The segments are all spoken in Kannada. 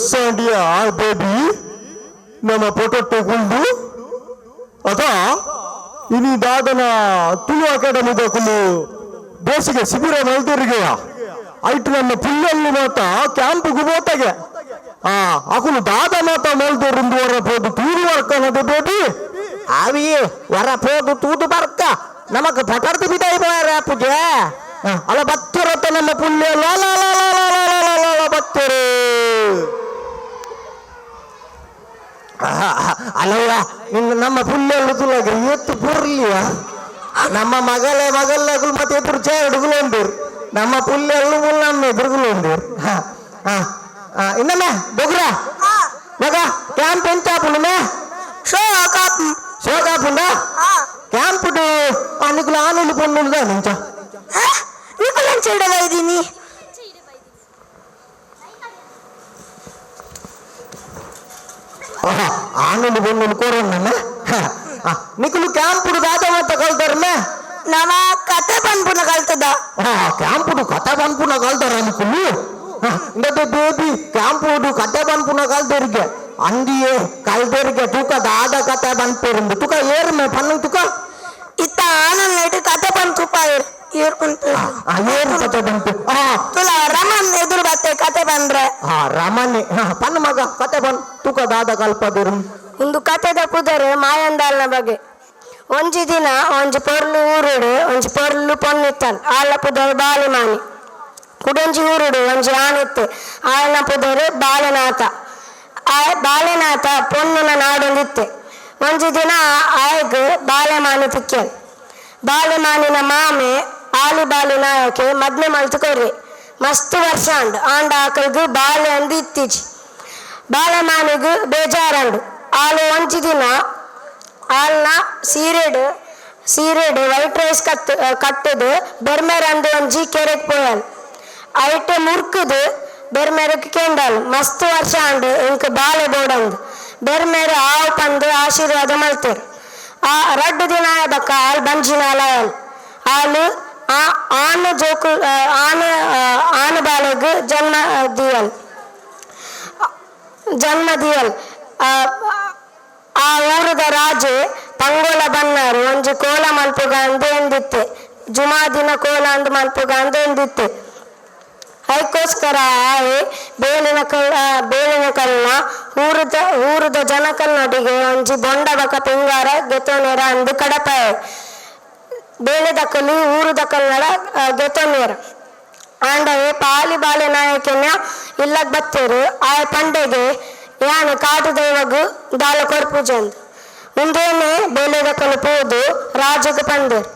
ಎಸ್ಸಾಂಡಿಯ ಬೇಬಿ ನಮ್ಮ ಪೊಟೊಟ್ಟೆ ಗುಂಡು ಅದ ಇನಿ ದಾದನ ತುಳು ಅಕಾಡೆಮಿದ ಕುಲು ಬೇಸಿಗೆ ಶಿಬಿರ ಮಲ್ದೂರಿಗೆಯ ಐಟ್ ನಮ್ಮ ಪುಲ್ಲಲ್ಲಿ ಮಾತ ಕ್ಯಾಂಪ್ಗೆ ಬೋತಾಗೆ ಅಕುಲು ದಾದ ಮಾತ ಮಲ್ದೂರಿಂದ ಹೊರ ಪೋದು ತೂದು ಬರ್ಕನದು ಬೇಬಿ ಅವಿ ಹೊರ ಪೋದು ತೂದು ಬರ್ಕ ನಮಕ್ ಪಟರ್ದು ಬಿದಾಯಿ ಬೋಯಾರ ಪೂಜೆ ಅಲ್ಲ ಬತ್ತಿರತ್ತ ನಮ್ಮ ಪುಲ್ಯ ಬತ್ತರು ಅಲ್ಲವ್ವ ಇನ್ನು ನಮ್ಮ ಪುಲ್ಲೆಲ್ಲ ತುಲಾಗ ಎತ್ತು ಬುರ್ಲಿಯ ನಮ್ಮ ಮಗಲ್ಲಾಗಲು ಮತ್ತೆ ಎದುರು ಚೇ ಹುಡುಗಲೊಂದಿರು ನಮ್ಮ ಪುಲ್ಲೆಲ್ಲ ನಮ್ಮ ಎದುರುಗಲೊಂದಿರು ಇನ್ನೊಮ್ಮೆ ಬೊಗ್ರ ಮಗ ಕ್ಯಾಂಪ್ ಎಂಚಾಪುಂಡೆ ಶೋಕಾಪುಂಡ ಕ್ಯಾಂಪ್ ನಿಕುಲು ಆನೆಲು ಪೊನ್ನುದ ನಿಂಚ ನಿಕುಲಂಚ ಇಡಬೈದೀನಿ ಆನೆಲು ಪೊನ್ನುಲು ಕೋರಣ್ಣ ನಿಕುಲು ಕ್ಯಾಂಪ್ ದಾದ ಮತ್ತ ಕಲ್ತಾರಮ್ಮ ನಮ ಕತೆ ಬಂದ್ಪುನ ಕಲ್ತದ ಕ್ಯಾಂಪುಡು ಕತೆ ಬಂದ್ಪುನ ಕಲ್ತಾರ ನಿಕುಲು ಇಂದತೆ ಬೇಬಿ ಕ್ಯಾಂಪುಡು ಕತೆ ಬಂದ್ಪುನ ಕಲ್ತೇರಿಗೆ ಅಂದಿಯೇ ಕಲ್ತೇರಿಗೆ ತೂಕ ದಾದ ಕತೆ ಬಂದ್ಪೇರಿಂದು ತುಕ ಏರ್ಮೆ ಪನ್ನು ತುಕ ಇತ್ತ ಆನಲ್ಲೇಟ್ ಕತೆ ಬಂತು ಪಾಯರ್ ಏರು ಕತೆ ಬಂತು ತುಲ ರಮನ್ ಎದುರು ಬತ್ತೆ ಕತೆ ಬಂದ್ರೆ ರಮನೆ ಪನ್ನ ಮಗ ಕತೆ ಬಂದ್ ತೂಕ ದಾದ ಕಲ್ಪದಿರು ಒಂದು ಕತೆದ ಪುದರೆ ಮಾಯಂದಾಲ್ನ ಬಗ್ಗೆ ಒಂಜಿ ದಿನ ಒಂಜಿ ಪೊರ್ಲು ಊರುಡು ಒಂಜಿ ಪೊರ್ಲು ಪೊನ್ನಿತ್ತಲ್ ಆಳ್ನ ಪುದರ್ ಬಾಲಿಮಾನಿ ಕುಡೊಂಜಿ ಊರುಡು ಒಂಜಿ ಆನಿತ್ತು ಆಳ್ನ ಪುದರ್ ಬಾಲೆನಾಥ ಬಾಲೆನಾಥ ಪೊನ್ನುನ ನಾಡೊಂದಿತ್ತೆ ಒಂಜಿ ದಿನ ಆಯ್ಗ್ ಬಾಲೆಮಾನಿ ತಿಕ್ಕಲ್ ಬಾಲೆಮಾನಿನ ಮಾಮೆ ಆಲಿ ಬಾಲಿ ನಾಯಕೆ ಮದ್ಮೆ ಮಲ್ತುಕೊರ್ರಿ ಮಸ್ತ್ ವರ್ಷ ಅಂಡ್ ಆಂಡ ಆಕಲ್ಗು ಬಾಲೆ ಅಂದು ಇತ್ತೀಚಿ ಬಾಲೆಮಾನಿಗೂ ಬೇಜಾರಂಡು ಆಳು ಒಂಜಿ ದಿನ ಆಲ್ನ ಸೀರೆಡು ವೈಟ್ ರೈಸ್ ಕಟ್ಟದು ಬೆರ್ಮೆರಂದು ಒಂಜಿ ಕೆರೆಗೆ ಪೋಯಲ್ ಐಟೆ ಮುರ್ಕುದು ಬೆರ್ಮೆರಕ್ಕೆ ಕೆಂಡಲ್ ಮಸ್ತ್ ವರ್ಷ ಅಂಡು ಇಂಕ ಬಾಲೆ ಬೋಡಂದು ಬೆರ್ಮೆರು ಆವು ಪಂದು ಆಶೀರ್ವಾದ ಮಲ್ತೇರು ರಡ್ಡು ದಿನ ಆದಕ್ಕ ಆಲ್ ಬಂಜಿನಾಲಯಲ್ ಆಲು ಆನು ಬಾಲೆಗ್ ಜನ್ಮ ದಿಯಲ್ ಆ ಊರದ ರಾಜೆ ಪಂಗೋಲ ಬನ್ನಾರು ಒಂಜಿ ಕೋಲ ಮಲ್ಪುಗ ಅಂದು ಎಂದಿತ್ತೆ ಜುಮಾದಿನ ಕೋಲ ಅಂದು ಮಲ್ಪುಗ ಅಂದು ಎಂದಿತ್ತೆ ಅದಕ್ಕೋಸ್ಕರ ಆಯೆ ಬೇಲಿನ ಕಲ್ನ ಊರದ ಜನಕಲ್ನೊಟ್ಟಿಗೆ ಒಂಜಿ ಬೊಂಡ ಬಕ ಪಿಂಗಾರ ಗೆತೋನೇರ ಅಂದು ಕಡಪಾಯ ಬೇಲೆದಕ್ಕಲು ಊರದ ಕಲ್ನಡ ಗೆತೋನೇರ ಆಂಡವೆ ಪಾಲಿ ಬಾಲೆ ನಾಯಕನ ಇಲ್ಲಗ್ ಬತ್ತೇರು ಆಯ ಪಂಡೆಗೆ ಯಾನು ಕಾಟು ದೈವಗು ದಾಲ ಕೊರ್ಪುಜಂದು ಮುಂದೇನೆ ಬೇಲೆದಕ್ಕಲು ಪೋದು ರಾಜಗೆ ಪಂದೇರು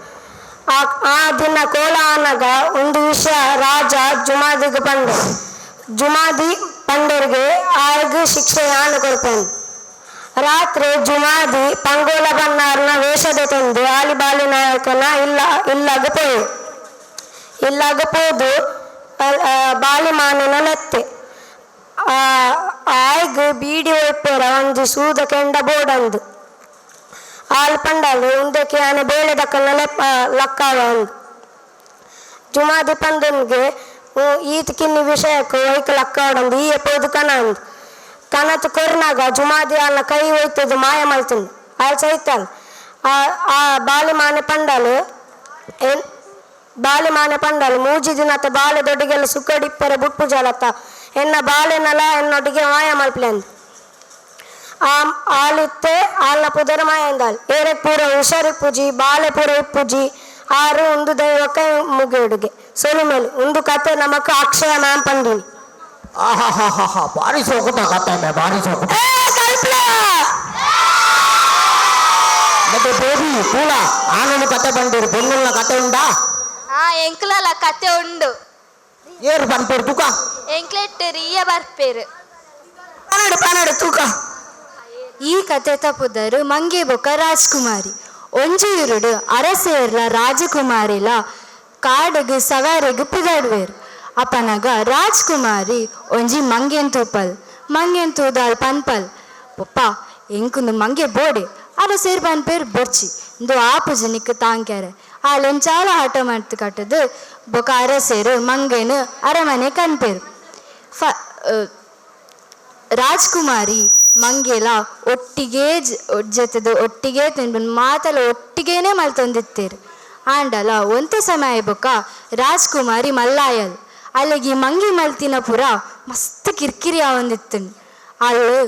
ಆ ದಿನ ಕೋಲ ಆನಗ ಒಂದು ವಿಷಯ ರಾಜ ಜುಮಾದಿಗೆ ಪಂಡೆ ಜುಮಾದಿ ಪಂಡರಿಗೆ ಆಯ್ಗ ಶಿಕ್ಷೆ ಯಾನು ಕೊಡ್ಪಂದು ರಾತ್ರಿ ಜುಮಾದಿ ಪಂಗೋಲ ಬನ್ನಾರನ ವೇಷದ ತಂದು ಆಲಿಬಾಲಿ ನಾಯಕನ ಇಲ್ಲಗ ಪೋದು ಬಾಲಿಮಾನಿನ ನೆತ್ತೆ ಆಯ್ಗ ಬೀಡಿ ಒಪ್ಪೇರ ಒಂಜಿ ಸೂದ ಕೆಂಡ ಬೋಡಂದು ಆಲ್ ಪಂಡಲು ಉಂದಕ್ಕೆ ಆನೆ ಬೇಳೆ ದಕ್ಕಲ್ನ ಲಕ್ಕಾವ ಅಂದು ಜುಮಾದಿ ಪಂದನ್ಗೆ ಈತ ಕಿನ್ನಿ ವಿಷಯಕ್ಕೂ ವೈಕ ಲಕ್ಕಾವಡಂದು ಈ ಎಪ್ಪೋದು ಕನ ಅಂದು ಕನತು ಕೊರ್ನಾಗ ಜುಮಾದಿ ಆಲ್ನ ಕೈ ಒಯ್ತದು ಮಾಯ ಮಲ್ತಂದು ಆಲ್ ಸೈತಲ್ ಆ ಬಾಲಿಮಾನೆ ಪಂಡಲು ಮೂಜಿ ದಿನತ್ತ ಬಾಲೆ ದೊಡ್ಡಿಗೆಲ್ಲ ಸುಕ್ಕಡಿಪ್ಪರ ಬುಟ್ಟು ಜಲತ್ತ ಎನ್ನ ಬಾಲೆನಲ ಎನ್ನೊಟ್ಟಿಗೆ ಮಾಯ ಮಲ್ಪಲೆ ಅಂದು ಆಲಿತ್ತೆ ಆಲ್ನ ಪುದರ ಮಾಯಂದಾಲ್ ಏರೆ ಪೂರ ಹುಷಾರಿ ಪೂಜಿ ಬಾಲೆ ಪೂರ ಇಪ್ಪುಜಿ ಆರು ಒಂದು ದೈವಕ್ಕ ಮುಗಿಡುಗೆ ಸೊಲಿಮೇಲು ಒಂದು ಕತೆ ನಮಕ್ ಅಕ್ಷಯ ಮ್ಯಾಮ್ ಪಂಡಿನಿ ಬಾರಿ ಸೋಕುತ ಕತೆ ಬಾರಿ ಸೋಕುತ ಮತ್ತೆ ಬೇಬಿ ಕೂಲ ಆನನು ಕತೆ ಬಂದಿರು ಪೊನ್ನುಲ್ನ ಕತೆ ಉಂಡಾ ಎಂಕ್ಲಲ ಕತೆ ಉಂಡು ಏರು ಬಂಪೇರು ತೂಕ ಎಂಕ್ಲೆಟ್ ರಿಯ ಬರ್ಪೇರು ಪನಡು ತೂಕ ಈ ಕತೆ ತಪ್ಪುದರು ಮಂಗೆ ಬೊಕ್ಕ ರಾಜ್ಕುಮಾರಿ ಒಂಜಿರುಡು ಅರಸೇರ್ಲ ರಾಜಕುಮಾರಿಲ ಕಾಡಿಗೆ ಸವಾರಿಗೆ ಪಿದಾಡುವೇರು ಅಪನಗ ರಾಜ್ಕುಮಾರಿ ಒಂಜಿ ಮಂಗೆನ್ ತೂದಾಲ್ ಪನ್ಪಲ್ ಪಪ್ಪ ಎಂಕುಂದು ಮಂಗೆ ಬೋಡೆ ಅರಸೇರ್ ಪನ್ಪೇರು ಬೊರ್ಚಿ ಇಂದು ಆಪುಜಿ ನಿಕ್ ತಾಂಕ್ಯಾರೆ ಆಲೆಂಚಾಲ ಆಟ ಮಾಡ್ತು ಕಟ್ಟದು ಬೊಕ ಅರಸೇರು ಮಂಗೆನು ಅರಮನೆ ಕನ್ಪೇರು ರಾಜ್ಕುಮಾರಿ ಮಂಗೆಲ ಒಟ್ಟಿಗೆ ಜೊತೆದು ಒಟ್ಟಿಗೆ ತಿಂದು ಮಾತೆಲ್ಲ ಒಟ್ಟಿಗೇನೆ ಮಲ್ತೊಂದಿತ್ತೇರು ಆಂಡಲ ಒಂತೆ ಸಮಯ ಬೊಕ್ಕ ರಾಜ್ಕುಮಾರಿ ಮಲ್ಲಾಯಲ್ ಅಲ್ಲಿಗೆ ಮಂಗಿ ಮಲ್ತಿನ ಪುರ ಮಸ್ತ್ ಕಿರ್ಕಿರಿ ಆವಂದಿತ್ತು ಅಲ್ಲಿ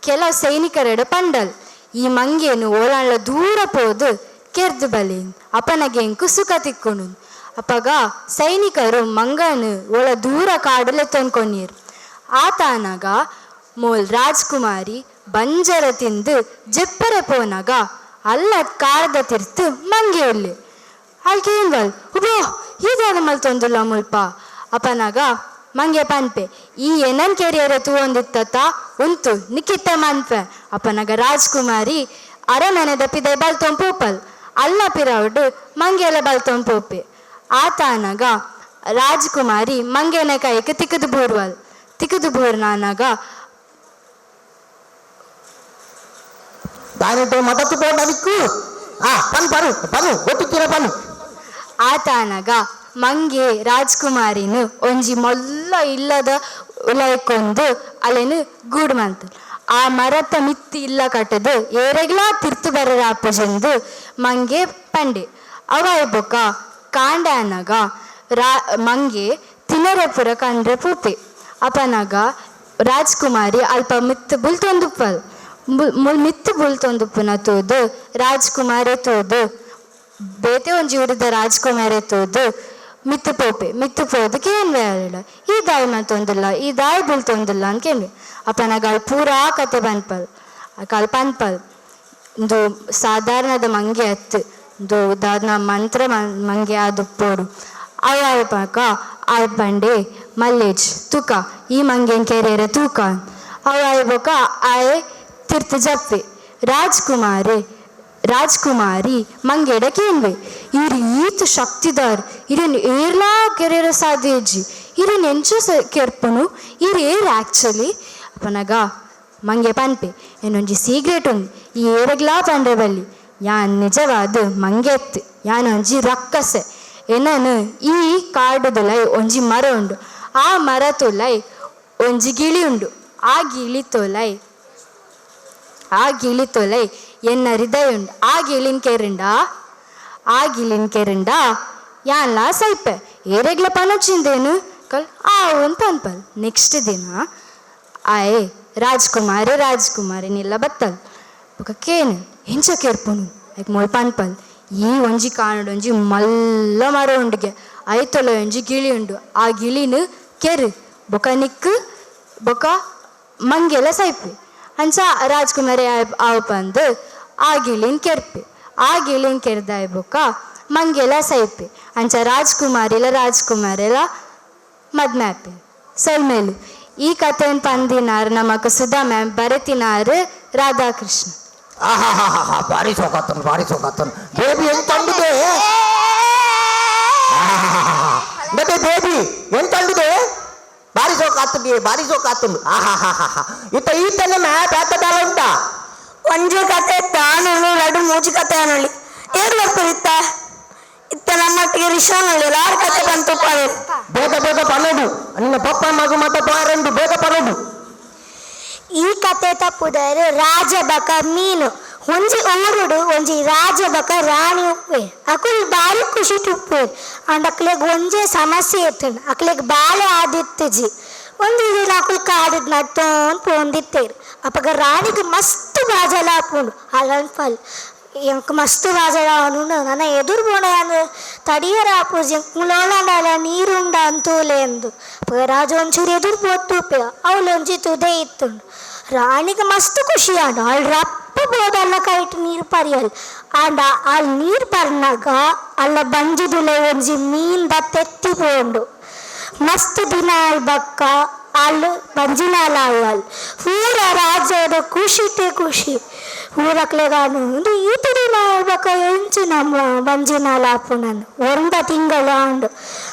ಕೆಲವು ಸೈನಿಕರೆಡೆ ಪಂಡಲ್ ಈ ಮಂಗೇನು ಓಲಾಳ ದೂರ ಪೋದು ಕೆರ್ದು ಬಲಿ ಅಪನಗೆಂಕು ಸುಖ ತಿಕ್ಕೊಂಡು ಅಪ್ಪಗ ಸೈನಿಕರು ಮಂಗನು ಒಳ ದೂರ ಕಾಡಲೆ ತಂದ್ಕೊಂಡೀರು ಆತನಾಗ ಮೋಲ್ ರಾಜ್ಕುಮಾರಿ ಬಂಜರ ತಿಂದು ಜೆಪ್ಪರೆ ಪೋನಾಗ ಅಲ್ಲ ಕಾಡ್ದ ತಿರ್ತು ಮಂಗೆ ಒಳ್ಳೆ ಅಲ್ಕೆ ಏನ್ ಬಲ್ ಉಬೋ ಹೀಗಾದ ಮಲ್ತೊಂದುಲ್ಲ ಮುಲ್ಪ ಅಪನಾಗ ಮಂಗೆ ಪನ್ಪೆ ಈ ಏನನ್ ಕೆರಿಯರೆ ತೂವೊಂದಿತ್ತ ಉಂತು ನಿಕ್ಕಿತ್ತ ಮನ್ಪೆ ಅಪನಾಗ ರಾಜ್ಕುಮಾರಿ ಅರಮನೆ ದಪ್ಪಿದೆ ಬಲ್ತೊಂಪೂಪಲ್ ಅಲ್ಲ ಪಿರವುಡು ಮಂಗೆಲ್ಲ ಬಲ್ತೊಂಪೂಪೆ ಆತನಾಗ ರಾಜ್ಕುಮಾರಿ ಮಂಗೆನ ಕೈಗೆ ತಿಕ್ಕದು ಬೂರ್ವಲ್ ತಿಕ್ಕದು ಬೂರ್ನಾನಾಗ దానితో మద్దతు పోవడానికి పని పను పను ఒట్టిక్కిన పను ಆತನಾಗ ಮಂಗೆ ರಾಜ್ಕುಮಾರಿನು ಒಂಜಿ ಮೊಲ್ಲ ಇಲ್ಲದ ಉಲೈಕೊಂದು ಅಲ್ಲೇನು ಗೂಡು ಮಂತು ಆ ಮರತ ಮಿತ್ತಿ ಇಲ್ಲ ಕಟ್ಟದು ಏರೆಗ್ಲಾ ತಿರ್ತು ಬರರಾಪುಜೆಂದು ಮಂಗೆ ಪಂಡೆ ಅವ ಬೊಕ್ಕ ಕಾಂಡ ಅನ್ನಾಗ ಮಂಗೆ ತಿನ್ನರೆ ಪುರ ಕಂಡ್ರೆ ಪೂಪೆ ಅಪನಾಗ ರಾಜ್ಕುಮಾರಿ ಅಲ್ಪ ಮಿತ್ತು ಬುಲ್ತೊಂದುಪ್ಪಲ್ ಮಿತ್ತು ಬುಲ್ತೊಂದುಪ್ಪುನ ತೋದು ರಾಜ್ಕುಮಾರಿ ತೋದು ಬೇತೆ ಒಂಜಿ ಉರಿದ ರಾಜ್ಕುಮಾರಿ ತೋದು ಮಿತ್ತು ಪೋಪೆ ಮಿತ್ತು ಪೋದಕ್ಕೆ ಏನು ಬೇಡ ಈ ದಾಯಿ ಮತ್ತೊಂದಿಲ್ಲ ಈ ದಾಯಿ ಬೀಳ್ತೊಂದಿಲ್ಲ ಅಂತ ಕೇಳಿ ಅಪ್ಪನಾಗ ಅಲ್ಲಿ ಪೂರಾ ಕತೆ ಪನ್ಪಲ್ ಕಾಲ್ ಪನ್ಪಲ್ ಒಂದು ಸಾಧಾರಣದ ಮಂಗೆ ಹತ್ತು ಒಂದು ದಾದ್ನ ಮಂತ್ರ ಮಂಗೆ ಅದು ಪೋಡು ಅಯ್ಯಪ್ಪ ಆಯ್ಪಂಡೆ ಮಲ್ಲೇಜ್ ತೂಕ ಈ ಮಂಗೆನ್ ಕೆರೆಯರೆ ತೂಕ ಅಯ್ಯಕ್ಕ ಆಯ್ ತಿರ್ತು ಜಪ್ಪೆ ರಾಜ್ಕುಮಾರಿ ಮಂಗೆಡ ಕೇನ್ವೆ ಇವ್ರು ಈತ ಶಕ್ತಿದಾರ್ ಇರನ್ ಏರ್ಲಾ ಕೆರೆಯರ ಸಾಧ್ಯಜಿ ಇರನ್ ಎಂಚ ಕೆರ್ಪನು ಇರು ಏರ್ ಆ್ಯಕ್ಚುಲಿ ಅಪ್ಪನಾಗ ಮಂಗೆ ಪನ್ಪೆ ಏನೊಂಜಿ ಸೀಕ್ರೆಟ್ ಉಂದು ಈ ಏರಗ್ಲಾ ಪಂಡ್ರೆ ಬಲ್ಲಿ ಯಾನ್ ನಿಜವಾದ ಮಂಗೆ ಎತ್ತು ಯಾನ್ ಒಂಜಿ ರಕ್ಕಸೆ ಏನನು ಈ ಕಾಡುದಲೈ ಒಂಜಿ ಮರ ಉಂಡು ಆ ಮರ ತೊಲೈ ಒಂಜಿ ಗಿಳಿ ಉಂಡು ಆ ಗಿಳಿ ತೊಲೈ ಎನ್ನ ಹೃದಯ ಉಂಡು ಆ ಗಿಳಿನ್ ಕೆರಿಂಡ ಯಾನ್ಲ ಸೈಪೆ ಏರೆಗ್ಲ ಪನಚಿಂದೇನು ಕಲ್ ಅಂತ ಅನ್ಪಲ್ ನೆಕ್ಸ್ಟ್ ದಿನ ಆಯ್ ರಾಜ್ಕುಮಾರಿನಿಲ್ಲ ಬತ್ತಲ್ ಕೇನು ಹೆಂಚ ಕೆರ್ಪುನು ಐಕ್ ಮೊಳ್ ಪನ್ಪಲ್ ಈ ಒಂಜಿ ಕಾಣಡು ಒಂಜಿ ಮಲ್ಲ ಮರ ಉಂಡಿಗೆ ಐತೊಲ ಒಂಜಿ ಗಿಳಿ ಉಂಡು ಆ ಗಿಳಿನ ಕೆರು ಬೊಕ ನಿಕ್ಕು ಬೊಕ ಮಂಗೆಲ್ಲ ಸೈಪೆ ಅಂಚ ರಾಜ್ಕುಮಾರಿ ಆವ್ ಪಂದು ಆ ಗಿಳಿನ ಕೆರ್ದಾಯ್ ಬೊಕ ಮಂಗೆಲ್ಲ ಸೈಪೆ ಅಂಚ ರಾಜ್ಕುಮಾರಿಲ ಮದ್ಮ್ಯಾಪೆ ಸೊಲ್ಮೇಲು ಈ ಕಥೆಯನ್ನು ಪಂದಿನಾರು ನಮಕ್ ಸುಧಾ ಮ್ಯಾಮ್ ಬರೆತಿನಾರು ರಾಧಾಕೃಷ್ಣ ಭಾರಿ ಸೋಕಾತನು ಬೇಬಿ ಎಂತಂದಿದೆ ಬೇಬಿ ಎಂತಂದಿದೆ ಭಾರಿ ಸೋಕಾತುಂಡು ಈತನ ಬೇತದಾಲ ಉಂಟಾ ಒಂಜಿ ಕತೆ ತಾನು ಎರಡು ಮೂಜಿ ಕತೆ ಅನ್ನೊಳ್ಳಿ ಏನ್ ಬರ್ತಿತ್ತ ಇತ್ತ ನಮ್ಮೊಟ್ಟಿಗೆ ರಿಷಾನಲ್ಲಿ ಯಾರು ಕತೆ ಬಂತು ಬೇಗ ಪನ್ನೋದು ನಿನ್ನ ಪಪ್ಪ ಮಗು ಮತ್ತೆ ಪಾರಂಡು ಬೇಗ ಪನ್ನೋದು ಈ ಕತೆ ತಪ್ಪುದರೆ ರಾಜಬಕ ಮೀನು ಒಂಜಿ ಊರುಡು ಒಂಜಿ ರಾಜಬಕ ರಾಣಿ ಉಪ್ಪೆ ಅಕುಲ್ ಬಾರಿ ಖುಷಿ ತುಪ್ಪೇರು ಅಂಡ್ ಅಕ್ಲೆಗ್ ಒಂಜೇ ಸಮಸ್ಯೆ ಇರ್ತೇನೆ ಅಕ್ಲೆಗ್ ಬಾಳೆ ಆದಿತ್ತಜಿ ಒಂದು ದಿನ ಅಕುಲ್ ಕಾಡಿದ್ ನಟ್ಟೋನ್ ಪೋಂದಿತ್ತೇರು ಅಪ್ಪಗ ರಾಣಿಗೆ ಮಸ್ತ್ ಬಾಜಲ ಹಾಪುಂಡು ಅಲನ್ಫಲ್ ಎಂಕ್ ಮಸ್ತ್ ಬಾಜಲ ಅವನು ನನ್ನ ಎದುರು ಬೋಣ ತಡಿಯರ ಹಾಪುಜಿ ಮುಳೋಳಂಡಲ ನೀರುಂಡ ಅಂತೂಲೆ ಎಂದು ಅಪ್ಪಗ ರಾಜ ಒಂಚೂರು ಎದುರು ಪೋತ್ತುಪ್ಪೆ ಅವಳೊಂಜಿ ತುದೆ ಇತ್ತುಂಡು ರಾಣಿಗೆ ಮಸ್ತ್ ಖುಷಿ ಆಂಡ ಅಲ್ಲಿ ರಪ್ಪ ಬೋದಲ್ಲ ಕೈಟ್ ನೀರು ಪರಿಯಲ್ ಆಂಡ ಅಲ್ಲಿ ನೀರು ಪರ್ನಾಗ ಅಲ್ಲ ಬಂಜಿದುಲೆ ಒಂಜಿ ಮೀನ್ ಬತ್ತೆತ್ತಿ ಪೋಂಡು ಮಸ್ತ್ ದಿನ ಬಕ್ಕ ಅಲ್ಲಿ ಬಂಜಿನಾಲ ಅವಲ್ ಪೂರ ರಾಜ್ಯದ ಖುಷಿ ಊರಕ್ಲೆಗಾನು ಈತ ದಿನ ಬಕ್ಕ ಎಂಚು ನಮ್ಮ ಬಂಜಿನಾಲ ಆಪುನನು ಒಂದ ತಿಂಗಳು ಆಂಡು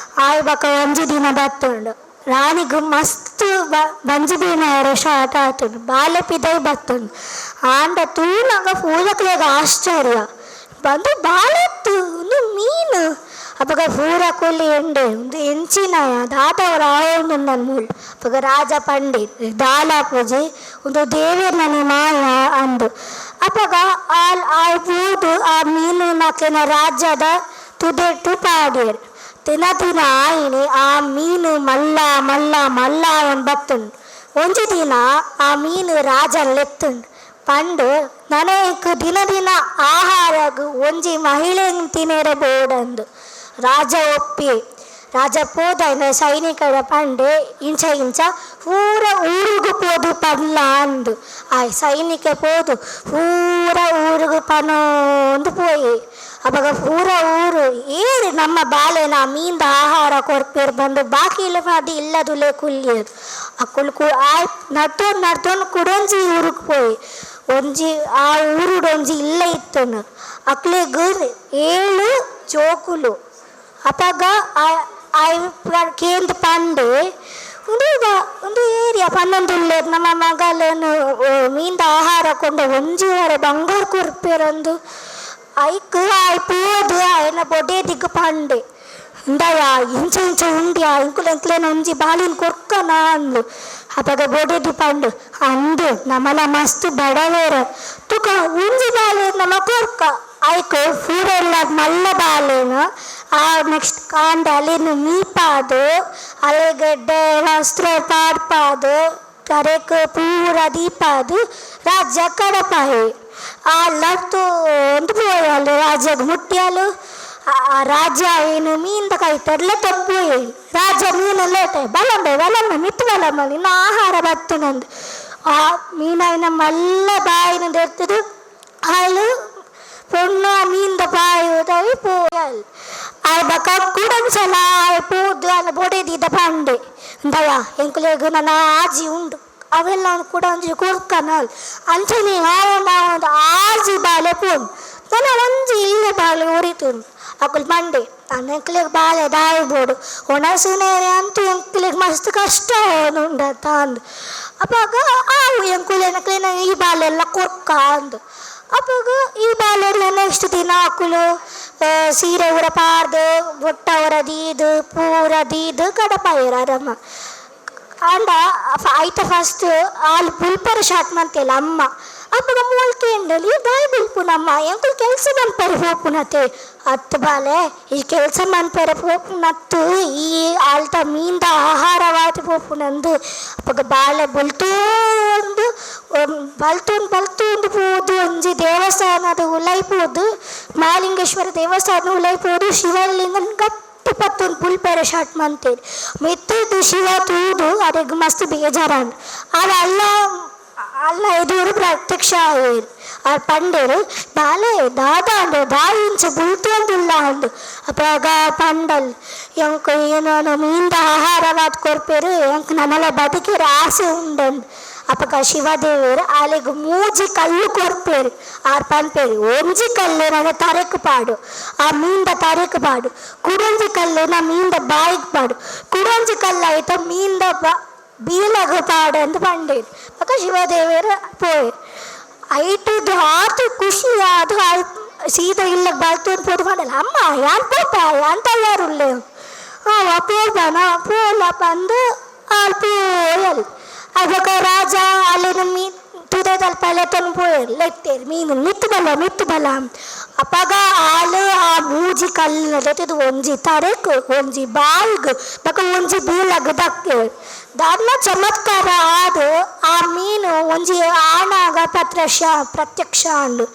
ಬಕ್ಕ ಒಂಜಿ ದಿನ ಬತ್ತುಂಡು ರಾಣಿಗೂ ಮಸ್ತ್ ಬಂಜಿದಿನ ಶಾಟ ಆತುಂಡು ಬಾಲೆ ಪಿದೈ ಬತ್ತುಂಡು ಆಂಡ ತೂನಗ ಪೂರಕ್ಲೆಗ ಆಶ್ಚರ್ಯ ಬಂದು ಬಾಳೆತ್ತು ಒಂದು ಮೀನು ಅವಾಗ ಪೂರ ಕೂಲಿ ಉಂಡೆ ಒಂದು ಎಂಚಿನಾಯ ದಾತವರ ಆವೊಂದು ನನ್ನ ಮೂಲ ಅವಾಗ ರಾಜ ಪಂಡಿತ್ ದಾಲಾಪೂಜಿ ಒಂದು ದೇವೇರನ ಮಾಯ ಅಂದು ಅವಾಗ ಆ ಪೂದು ಆ ಮೀನು ನಾಕಿನ ರಾಜ್ಯದ ತುದೆಟ್ಟು ಪಾಡ್ಯರು ದಿನ ಆಯಿನಿ ಆ ಮೀನು ಮಲ್ಲ ಮಲ್ಲ ಮಲ್ಲ ಅವನ್ ಬತ್ತುಂಡು ಒಂಜಿ ದಿನ ಆ ಮೀನು ರಾಜನ್ ಲೆತ್ತುಂಡು ಪಂಡು ನನಗೆ ದಿನ ಆಹಾರಗು ಒಂಜಿ ಮಹಿಳೆ ತಿನೇರೆ ಬೋಡಂದು ರಾಜ ಒಪ್ಪಿ ರಾಜ ಪೋದ ಸೈನಿಕರ ಪಂಡೆ ಇಂಚ ಪೂರ ಊರಿಗೂ ಪೋದು ಪನ್ಲ ಅಂದು ಆ ಸೈನಿಕ ಪೋದು ಪೂರ ಊರಿಗೂ ಪನೊಂದು ಪೋಯಿ ಅವಾಗ ಪೂರ ಊರು ಏರಿ ನಮ್ಮ ಬಾಳೆನ ಮೀಂದ ಆಹಾರ ಕೊರ್ಪೇರು ಬಂದು ಬಾಕಿ ಇಲ್ಲ ಅದು ಇಲ್ಲದುಲೆ ಕುಲ್ಲಿಯದು ಆ ಕುಲ್ಕು ಆಯ್ ನಡ್ತೊಂದು ಕುಡೊಂಜಿ ಊರಿಗೆ ಪೋಯಿ ಒಂಜಿ ಆ ಊರುಡೊಂಜಿ ಇಲ್ಲ ಇತ್ತನು ಅಕ್ಲೆಗ್ 7 ಜೋಕುಲು ಅವಾಗ ಕೇಂದ್ರ ಪಂಡೆ ಒಂದು ಏರಿಯಾ ಪನ್ನೊಂದುಲ್ಲೇರು ನಮ್ಮ ಮಗಲನ್ನು ಮೀಂದ ಆಹಾರ ಕೊಂಡು ಒಂಜಿವರೆ ಬಂಗಾರ ಕೊರ್ಪೇರಂದು ಪೋದು ಆಯ್ನ ಬೊಡೆ ದಿಗ್ಗ ಪಂಡೆ ಇಂದಯ ಇಂಚ ಉಂಡ್ಯಾ ಇಂಕುಲೆಂಕ್ಲೇನ ಒಂಜಿ ಬಾಲಿನ ಕೊರ್ಕನ ಅಂದು ಅವಾಗ ಬೊಡೆದಿ ಪಂಡು ಅಂದು ನಮ್ಮಲ ಮಸ್ತ್ ಬಡವೇರ ತುಕ ಒಂಜಿ ಬಾಲೆ ನಮ್ಮ ಕೊರ್ಕ ಆಯ್ಕು ಪೂರೆಲ್ಲ ಮಲ್ಲ ಬಾಲೇನು ಆ ನೆಕ್ಸ್ಟ್ ಕಾಂಡ ಅಲ್ಲಿನ ಮೀಪಾದು ಅಲೆಗಡ್ಡೆ ವಸ್ತ್ರ ಪಾಡ್ಪಾದು ಕರೆಕ್ ಪೂರ ದೀಪಾದು ರಾಜ್ಯ ಕಡಪಾಯಿ ಆ ಲತ್ತು ಒಂದು ಪೋಯಲು ರಾಜ್ಯಗೆ ಮುಟ್ಟಿಯಲು ರಾಜ ಏನು ಮೀನ್ದ ಕೈತರ್ಲೆ ತಪ್ಪೋಯಿ ರಾಜ ಮೀನೆಲ್ಲ ಬಲಂಬೆ ಮಿತ್ತು ಬಲಂಬ ನಿನ್ನ ಆಹಾರ ಬತ್ತು ನಂದು ಆ ಮೀನಿನ ಮಲ್ಲ ಬಾಯಿನ ಎತ್ತದು ಹಾಳು ಪೊಣ್ಣ ಮೀನ್ದ ಬಾಯಿ ಪೋಯಲ್ ಆ ಬಕ ಕುಡನ್ಸಲ ಪೋದು ಅಲ್ಲ ಬೊಡೆದಿದ್ದ ಪಂಡೆ ದಯ ಎಂಕುಲೆಗು ನನ್ನ ಆಜಿ ಉಂಡು ಅವೆಲ್ಲ ಕೂಡ ಒಂಜಿ ಕೊರ್ಕನಲ್ ಅಂಚನೆ ಒಂದು ಆಜಿ ಬಾಲೆ ಪೋನ್ ನನ್ನ ಒಂಜಿ ಇಲ್ಲ ಬಾಲೆ ಉರಿತುಂಡು ಅಕುಲ್ ಮಂಡೆ ನನ್ನ ಎಂಕ್ಲಿಗೆ ಬಾಲೆ ದಾಯ್ಬೋಡು ಒಣಸುನೇರೆ ಅಂತೂ ಎಂಕ್ಲಿಗೆ ಮಸ್ತ್ ಕಷ್ಟ ಉಂಡ ಅಂದು ಅವಾಗ ಆವು ಎಂಕುಲೆನಕ್ಲೇನ ಈ ಬಾಲೆಲ್ಲ ಕೊರ್ಕ ಅಂದು ಅವಾಗ ಈ ಬಾಲೆಲ್ಲ ನೆಕ್ಸ್ಟ್ ದಿನ ಅಕುಲು ಸೀರೆ ಉರ ಪಾರ್ದು ಬೊಟ್ಟ ಹೊರದೀದು ಪೂರ ದೀದು ಕಡಪಾಯಿರ ರಮ್ಮ ಅಂಡ ಆಯ್ತ ಫಸ್ಟ್ ಅಲ್ಲಿ ಪುಲ್ಪರ ಶಾಟ್ ಮಂತೆಲ್ಲ ಅಮ್ಮ ಅಪ್ಪಗ ಮೂಳ್ಕೆ ಎಂಡಲಿ ದಾಯಿ ಬಿಲ್ಪುನಮ್ಮ ಎಂಕುಲ್ ಕೆಲಸ ಮನ್ಪೆರೆ ಹೋಪುನತೆ ಹತ್ತು ಬಾಲೆ ಈ ಕೆಲಸ ಮನ್ಪೆರೆ ಹೋಪುನತ್ತು ಈ ಆಲ್ಟ ಮೀಂದ ಆಹಾರವಾದ ಹೋಪುನಂದು ಅಪ್ಪಗ ಬಾಲೆ ಬಲ್ತೋಂದು ಬಲ್ತೊಂದು ಪೋದು ಒಂಜಿ ದೇವಸ್ಥಾನದ ಉಲೈಪೋದು ಮಹಾಲಿಂಗೇಶ್ವರ ದೇವಸ್ಥಾನ ಉಲೈಪೋದು ಶಿವಲಿಂಗನ್ ಗಟ್ಟಿ ಪತ್ತೊಂದು ಪುಲ್ಪೆರೆ ಶಾಟ್ ಮಂತೇರಿ ಮೆತ್ತದು ಶಿವ ತೂದು ಅದಕ್ಕೆ ಮಸ್ತ್ ಬೇಜಾರಾಂಡು ಅದು ಅಲ್ಲ ಎದುರು ಪ್ರತ್ಯಕ್ಷ ಆಯೇರು ಆ ಪಂಡೇರು ಬಾಲೆ ದಾದಾಂಡು ದಾಯಿಂಚ ಬುಲ್ತೊಂದುಲ್ಲ ಅಂದು ಅವಾಗ ಪಂಡಲ್ ಎಂಕ ಏನೋ ಮೀಂದ ಆಹಾರವಾದ ಕೊರ್ಪೇರು ಎಂಕ ನಮ್ಮಲ್ಲ ಬದುಕಿರ ಆಸೆ ಉಂಡಂದು ಅಪ್ಪಗ ಶಿವದೇವರು ಅಲ್ಲಿಗೆ 3 ಕಲ್ಲು ಕೊರ್ಪೇರು ಆರು ಪಂಪೇರು ಒಂಜಿ ಕಲ್ಲು ನನ್ನ ತರೆಕ್ ಪಾಡು ಆ ಮೀಂದ ತರೆಕ್ ಪಾಡು ಕುಡೊಂಜಿ ಕಲ್ಲು ನಾ ಮೀಂದ ಬಾಯಿಗೆ ಪಾಡು ಕುಡೊಂಜಿ ಕಲ್ಲು ಆಯ್ತು ಮೀಂದ ಬೀಲಗ ಪಾಡು ಅಂತ ಪಂಡೇರು ಅಕ್ಕ ಶಿವದೇವರು ಪೋಯ್ ಐಟದು ಆತು ಖುಷಿ ಅದು ಸೀದಾ ಇಲ್ಲ ಬಲ್ತೊಂದು ಪೋದು ಮಾಡಲ್ಲ ಅಮ್ಮ ಯಾನ್ ಪೋಪ ಯಾನ್ ತಯಾರುಲ್ಲೆ ಪೋಲ್ಬನ ಪೋಲ ಬಂದು ಅಲ್ಲಿ ಪೋಯಲ್ ಅವಾಗ ರಾಜ ಅಲ್ಲಿನ ತುದದಲ್ಲಿ ಪಲ್ಲೆ ತಂದು ಪೋಯಲ್ ಲೆತ್ತೇರು ಮೀನು ಮಿತ್ತು ಬಲ ಅಪ್ಪಾಗ ಆಳು ಆ 3 ಕಲ್ಲಿನ ಜೊತೆದು ಒಂಜಿ ತರೆಕ್ ಒಂಜಿ ಬಾಯಿಗೆ ಬಕ ಒಂಜಿ ಬೀಲಗ್ ದಕ್ಕೆ ದಾದ್ನ ಚಮತ್ಕಾರ ಆದು ಆ ಮೀನು ಒಂಜಿ ಆಣಾಗ ಪ್ರತ್ಯಕ್ಷ ಅಂಡು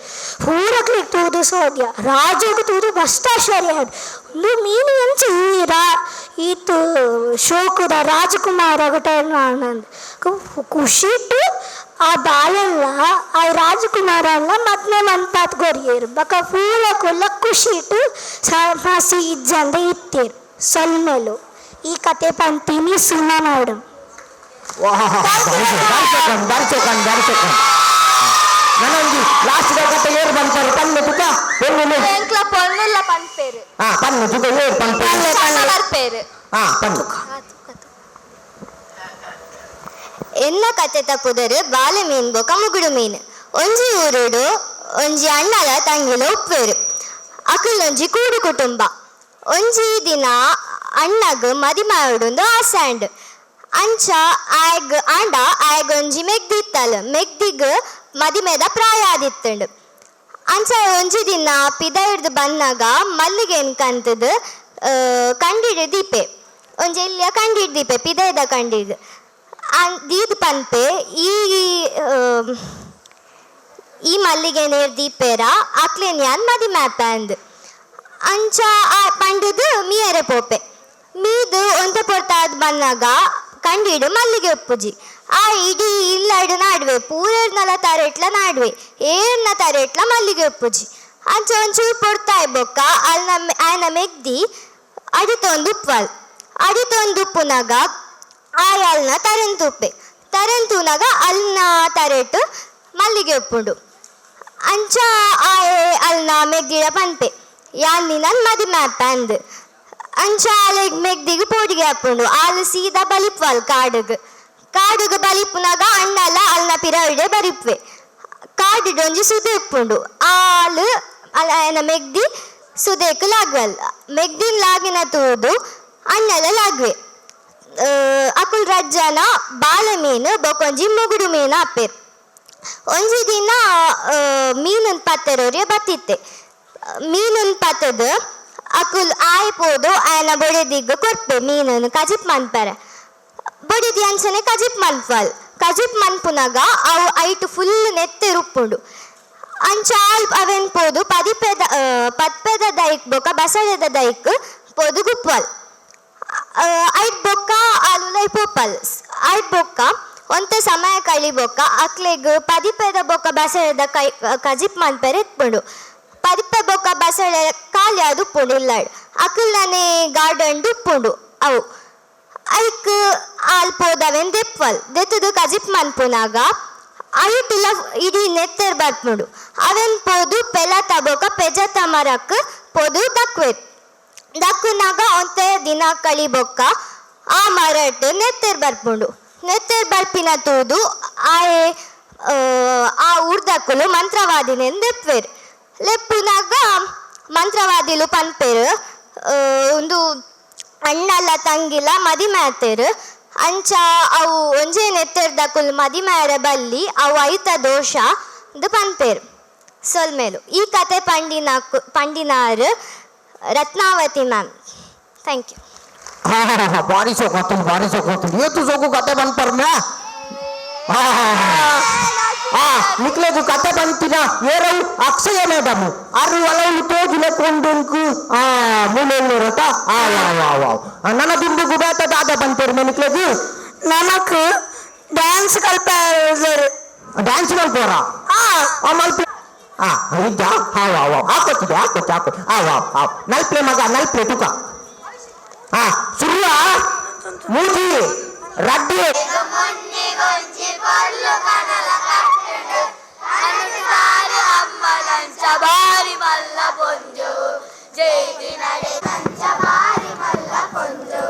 ಪೂರಕ್ಲಿಗೆ ತೂದು ಸೋದ್ಯ ರಾಜಗೆ ತೂದು ಭ್ರಷ್ಟಾಚಾರ್ಯ ಒಂದು ಮೀನು ಎಂಚಿ ಈತು ಶೋಕದ ರಾಜಕುಮಾರ ಗೊಟ್ಟೇನು ಆನಂದ್ ಖುಷಿಟ್ಟು ಆ ಬಾಳೆಲ್ಲ ಆ ರಾಜಕುಮಾರ ಎಲ್ಲ ಮದ್ನೆ ಮನ್ಪಾತ್ ಗೊರಿಯರು ಬಕ ಪೂರ ಕೊಲ್ಲ ಖುಷಿಟ್ಟು ಫಾಸಿ ಇಜ್ಜಂದ ಇತ್ತೇರು ಸೊಲ್ಮೆಲು ಈ ಕತೆ ಪಂತೀನಿ ಸುಮ್ಮ ಮೇಡಮ್ ನನೊಂದು ಲಾಸ್ಟ್ ಕತೆ ಏರು ಬಂತಾರೆ ಪನ್ನೆ ತುಕ ಪೊನ್ನುಲ್ಲ ಪನ್ಪೇರು ಪನ್ನೆ ತುಕ ಏರು ಬರ್ಪೇರು ಪನ್ನು ಎನ್ನ ಕತೆ ತಪ್ಪುದರು ಬಾಲೆ ಮೀನ್ ಬೊಕ ಮುಗುಡು ಮೀನು ಒಂಜಿ ಊರುಡು ಒಂಜಿ ಅಣ್ಣಲ ತಂಗಿಲ ಉಪ್ಪೇರು ಅಕುಲೊಂಜಿ ಕೂಡು ಕುಟುಂಬ ಒಂಜಿ ದಿನ ಅಣ್ಣಗ್ ಮದಿ ಮಾಡುಂದು ಆಸಂಡ್ ಅಂಚ ಆಯ್ಗ ಒಂಜಿ ಮೆಗ್ದಿ ಇತ್ತಲ್ಲ ಮೆಗ್ದಿಗ್ ಮದಿಮೆದ ಪ್ರಾಯ ಆದಿತ್ತಂಡು ಅಂಚ ಒಂಜಿ ದಿನ ಪಿದ ಹಿಡ್ದು ಬಂದಾಗ ಮಲ್ಲಿಗೆನ್ ಕಂತದು ಕಂಡಿಡ್ ದೀಪೆ ಒಂಜಿ ಎಲ್ಲಿಯ ಕಂಡಿಡ್ ದೀಪೆ ಪಿದಯದ ಕಂಡಿಡ್ ದೀದ್ ಪನ್ಪೆ ಈ ಮಲ್ಲಿಗೆ ನೇರ್ ದೀಪೇರ ಅಕ್ಲೇನ್ ಯಾನ್ ಮದಿ ಮ್ಯಾಪ ಅಂದ್ ಅಂಚ ಪಂಡದು ಮೀಯರೆ ಪೋಪೆ ಮೀದು ಒಂತೆ ಪೊರ್ತಾದ್ ಬಂದಾಗ ಕಂಡಿಡು ಮಲ್ಲಿಗೆ ಉಪ್ಪುಜಿ ಇಡೀ ಇಲ್ಲಡು ನಾಡ್ವೆ ಪೂರೇರ್ನಲ ತರೆಟ್ಲ ನಾಡ್ವೆ ಏರ್ನ ತರೆಟ್ಲ ಮಲ್ಲಿಗೆ ಉಪ್ಪುಜಿ ಅಂಚ ಒಂಚೂರು ಪೊಡ್ತಾ ಬೊಕ್ಕ ಆಯ್ನ ಮೆಗ್ದಿ ಅಡಿತೊಂದು ಉಪ್ಪಲ್ ಅಡಿತೊಂದು ಉಪ್ಪುನಾಗ ಆಯಲ್ನ ತರೆಂತುಪ್ಪೆ ತರೆಂತುನಾಗ ಅಲ್ನ ತರೆಟ್ಟು ಮಲ್ಲಿಗೆ ಉಪ್ಪುಂಡು ಅಂಚ ಅಲ್ನ ಮೆಗ್ದಿಡ ಪನ್ಪೆ ಯಾನ್ನಿ ನನ್ ಮದಿ ಮ್ಯಾಪ ಅಂದ್ ಅಂಚ ಆಲೆಗ್ ಮೆಗ್ದಿಗೆ ಪೋಡಿಗೆ ಹಾಪುಂಡು ಆಲು ಸೀದಾ ಬಲಿಪ್ವಲ್ ಕಾಡುಗ್ ಬಲಿಪುನಾಗ ಅಣ್ಣಲ್ಲ ಅಲ್ನ ಪಿರವಿಡೆ ಬರಿಪ್ವೆ ಕಾಡಿಡ್ ಒಂಜಿ ಸುದೆ ಉಪ್ಪುಂಡು ಆಲು ಅಲ್ಲ ಮೆಗ್ದಿ ಸುದೇಕ್ ಲಾಗ್ವಲ್ ಮೆಗ್ದಿನ್ ಲಾಗಿನ ತೂದು ಅಣ್ಣಲ್ಲ ಲಾಗ್ವೆ ಅಕುಲ್ ರಜ್ಜನ ಬಾಲ ಮೀನು ಬೊಕೊಂಜಿ ಮುಗುಡು ಮೀನು ಅಪ್ಪೇರ್ ಒಂಜಿ ದಿನ ಮೀನನ್ ಪತ್ತೆರೋರಿಗೆ ಬತ್ತಿತ್ತೆ ಮೀನನ್ ಪತ್ತದು ಅಕುಲ್ ಆಯ್ಪೋದು ಆಯನ ಬೊಡೆದಿಗ್ ಕೊಟ್ಪೆ ಮೀನನ್ನು ಕಜಿಪ್ ಮನ್ಪರೆ ಬೊಡಿದಿ ಅಂಚನೆ ಕಜಿಪ್ ಮನ್ಪಲ್ ಕಜಿಪ್ ಮನ್ಪುನಾಗ ಅವು ಐಟು ಫುಲ್ ನೆತ್ತೆ ರುಪ್ಪುಂಡು ಅಂಚ ಅವೆನ್ ಪೋದು ಪತ್ಪೆದ ದೈಕ್ ಬೊಕ್ಕ ಬಸಳೆದ ದೈಕ್ ಪೋದು ಗುಪ್ಪಲ್ ಐಟ್ ಬೊಕ್ಕ ಆಲುಲೈ ಪೋಪಲ್ ಐಟ್ ಬೊಕ್ಕ ಒಂತೆ ಸಮಯ ಕಳಿ ಬೊಕ್ಕ ಅಕ್ಲೆಗ್ ಪದಿಪೆದ ಬೊಕ್ಕ ಬಸಳೆದ ಕಜಿಪ್ ಮನ್ಪೆರೆ ಎತ್ಪುಂಡು ಪದಿಪೆ ಬೊಕ್ಕ ಬಸಳೆ ಖಾಲಿ ಅದು ಉಪ್ಪುಂಡು ಇಲ್ಲಾಡ್ ಅಕಲ್ನೇ ಗಾರ್ಡನ್ ಉಪ್ಪುಂಡು ಅವು ಐಕ್ ಆಲ್ ಪೋದವೆನ್ ದೆಪ್ಪಲ್ ದೆತ್ತದು ಕಜಿಪ್ ಮನ್ಪುನಾಗ ಐಟಿಲ್ಲ ಇಡೀ ನೆತ್ತೆರ್ ಬರ್ಪುಂಡು ಅವೆನ್ ಪೋದು ಪೆಲತ ಬೊಕ್ಕ ಪೆಜತ ಮರಕ್ ಪೋದು ದಕ್ವೆರ್ ದಕ್ಕುನಾಗ ಒಂತೆ ದಿನ ಕಳಿ ಬೊಕ್ಕ ಆ ಮರಟ್ ನೆತ್ತೆರ್ ಬರ್ಪುಂಡು ನೆತ್ತೆರ್ ಬರ್ಪಿನ ತೂದು ಆ ಊರ್ದಕ್ಕುಲು ಮಂತ್ರವಾದಿನೆನ್ ದೆಪ್ವೆರ್ ಲೆಪ್ಪುನಾಗ ಮಂತ್ರವಾದಿಲು ಪನ್ಪೆರ್ ಒಂದು ಅಣ್ಣಲ್ಲ ತಂಗಿಲ್ಲ ಮದಿ ಮ್ಯಾತೆರ್ ಅಂಚ ಅವು ಒಂಜೇ ನೆತ್ತೆರ್ದಕ್ಕುಲು ಮದಿ ಮ್ಯಾರೆ ಬಲ್ಲಿ ಅವು ಐತ ದೋಷ ಇದು ಪನ್ಪೇರ್ ಸೊಲ್ಮೇಲು ಈ ಕತೆ ಪಂಡಿನಾರ್ ರತ್ನಾವತಿ ಮ್ಯಾಮ್ ಥ್ಯಾಂಕ್ ಯು ಬಾರಿ ಸೊಕ್ಕು ಏತು ಸೊಕ್ಕು ಕತೆ ಬಂದ್ಪರ್ಮ್ಯಾ ನಿಕ್ಲೆಗು ಕತೆ ಬಂತಿನ ಏರವು ಅಕ್ಷಯ ಮೇಡಮ್ ಅರು ಒಲವು ತೋಜಿಲೆ ಕೊಂಡುಂಕು ಮೂಲೆಲ್ಲೂರಟ ನನ್ನ ದುಂಡುಗು ಬೇತ ದಾದ ಬಂತೇರು ನಿಕ್ಲೆಗು ನಮಕ್ ಡ್ಯಾನ್ಸ್ ಡ್ಯಾನ್ಸ್ ಮಲ್ಪೋರ ಮಲ್ಪ ಇದ್ದ ಹಾಕೋತಿದ್ದೆ ಹಾಕೋತಿ ನಲ್ಪ್ಲೆ ಮಗ ನಲ್ಪ್ಲೆ ತುಕ ಸುಳ್ಳ ಮೂಜಿ ರಡ್ಡಿ ಬಾರಿ ಮಲ್ಲ ಪೊಂಜು ಜೈದಿ ನಡೆ ಕಂಚ ಬಾರಿ ಮಲ್ಲ ಪೊಂಜು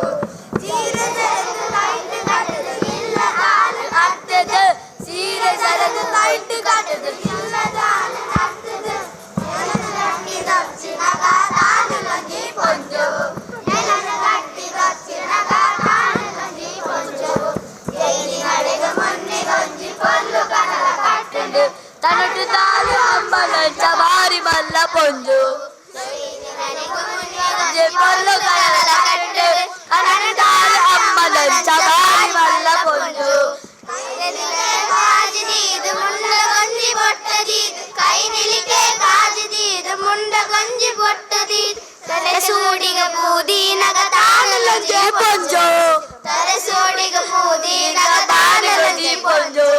ಸೀರೆ ಜರದು ಲೈಟ್ ಕಟ್ಟದು ಇಲ್ಲ ದಾನ ಕಟ್ಟದು ಸೀರೆ ಜರದು ಲೈಟ್ ಕಟ್ಟದು ಇಲ್ಲ ದಾನ ಕಟ್ಟದು ನೆಲನ ಗಟ್ಟಿ ದಚ್ಚಿನಗ ತಾನು ಲಂಗಿ ಪೊಂಜು ನೆಲನ ಗಟ್ಟಿ ದಚ್ಚಿನಗ ತಾನು ಲಂಗಿ ಪೊಂಜು ಜೈದಿ ನಡೆಗ ಮೊನ್ನೆ ಗಂಜಿ ಪೊಲ್ಲು ಕನಲ ಕಟ್ಟದು ತನಟು ತಾಲು ಅಂಬಲಂಚ ಬಾರಿ ಮಲ್ಲ ಪೊಂಜು ಪೊಲ್ಲು ಕನಲ ಕಟ್ಟು ತನಟು ತಾಲು ಅಂಬಲಂಚ ಬಾರಿ ಮಲ್ಲ ಪೊಂಜು ಕಾಜಿದೀದು ಮುಂಡ ಗಂಜಿ ಬೊಟ್ಟದೀದು ಕೈ ನಿಲಿಕೆ ಕಾಜಿದೀದು ಮುಂಡ ಗಂಜಿ ಬೊಟ್ಟದೀದು ತಲೆ ಸೂಡಿಗ ಪೂದೀನಗ ತಾನು ಲಂಜಿ ಪೊಂಜು ತಲೆ ಸೂಡಿಗ ಪೂದೀನಗ ತಾನು ಲಂಜಿ ಪೊಂಜು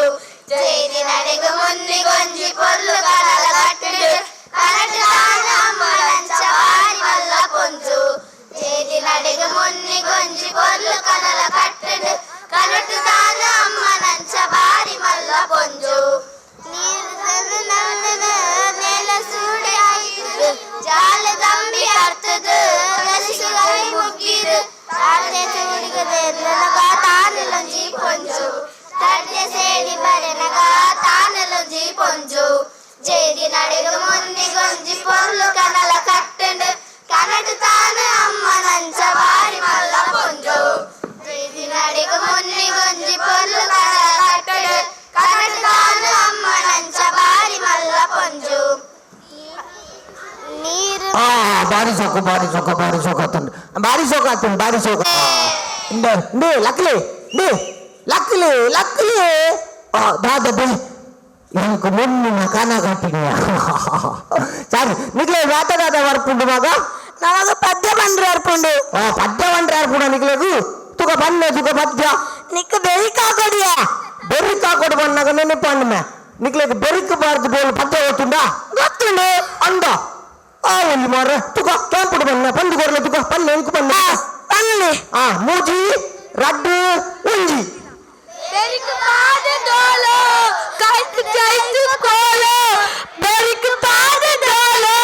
ಜೈದಿ ನಡೆಗು ಮುನ್ನಿ ಗೊಂಜಿ ಪೊಲ್ಲು ಕನಲ ಕಟ್ಟು ಕನಟು ತಾನು ಅಂಬಲಂಚ ಬಾರಿ ಮಲ್ಲ ಪೊಂಜು ಜೈದಿ ನಡೆಗು ಮುನ್ನಿ ಗೊಂಜಿ ಪೊಲ್ಲು ಕನಲ ಕಟ್ಟು ಕನಟು ತಾನು ಅಮ್ಮನಂಚ ಬಾರಿ ಮಲ್ಲ ಪೊಂಜು ನೀರು ನೆಲ ಸೂಡಿ ಆಯ್ತು ಜಾಲ ದಂಬಿ ಅರ್ತದು ಕಲಿಸುಗೈ ಮುಗ್ಗಿರು ತಾಳ್ದೆ ಸೂಡಿಗದೆ ನನಗ ತಾನು ಲಂಜಿ ಪೊಂಜು ತಡ್ದೆ ಸೇಡಿ ಬರೆನಗ ತಾನು ಲಂಜಿ ಪೊಂಜು ಜೈದಿ ನಡೆಗು ಮುನ್ನಿ ಗೊಂಜಿ ಪೊರ್ಲು ಕನಲ ಕಟ್ಟಂಡು ಕನಟು ತಾನು ಭಾರಿ ಸೊಕ್ಕ ಆತುಂಡು ಭಾರಿ ಸೊಕ್ಕ ನೇ ಲಕ್ಲಿ ದಾದ ಬೇ எனக்கு முன்ன காணா காட்டிங்க சரி நிக்கலே வேட்டதாத வரப்புண்டு மக ನಮಗ ಪದ್ಯ ಬಂದ್ರೆ ಅರ್ಪುಂಡು ಪದ್ಯ ಬಂದ್ರೆ ಅರ್ಪುಂಡ ನಿಕ್ಲೆಗು ತುಕ ಬನ್ನೆ ತುಕ ಪದ್ಯ ನಿಕ್ಕ ಬೆರಿಕಾಕೊಡಿಯ ಬೆರಿಕಾಕೊಡು ಬನ್ನಾಗ ನೆನಪಣ್ಣೆ ನಿಕ್ಲೆಗ್ ಬೆರಿಕಬಾರ್ದು ಬೋಲು ಪದ್ಯ ಓದ್ತುಂಡ ಗೊತ್ತುಂಡು ಅಂದ ಒಂದು ಮಾರ ತುಕ ಕ್ಯಾಂಪುಡು ಬನ್ನ ಪಂದು ಕೊರಲೆ ತುಕ ಪನ್ನೆ ಎಂಕು ಬನ್ನೆ ಬನ್ನಿ ಮೂಜಿ ರಡ್ಡು ಉಂಜಿ ಬೆರಿಕು ಪಾದ ಡೋಲು ಕೈತು ಕೋಲು ಬೆರಿಕು ಪಾದ ಡೋಲು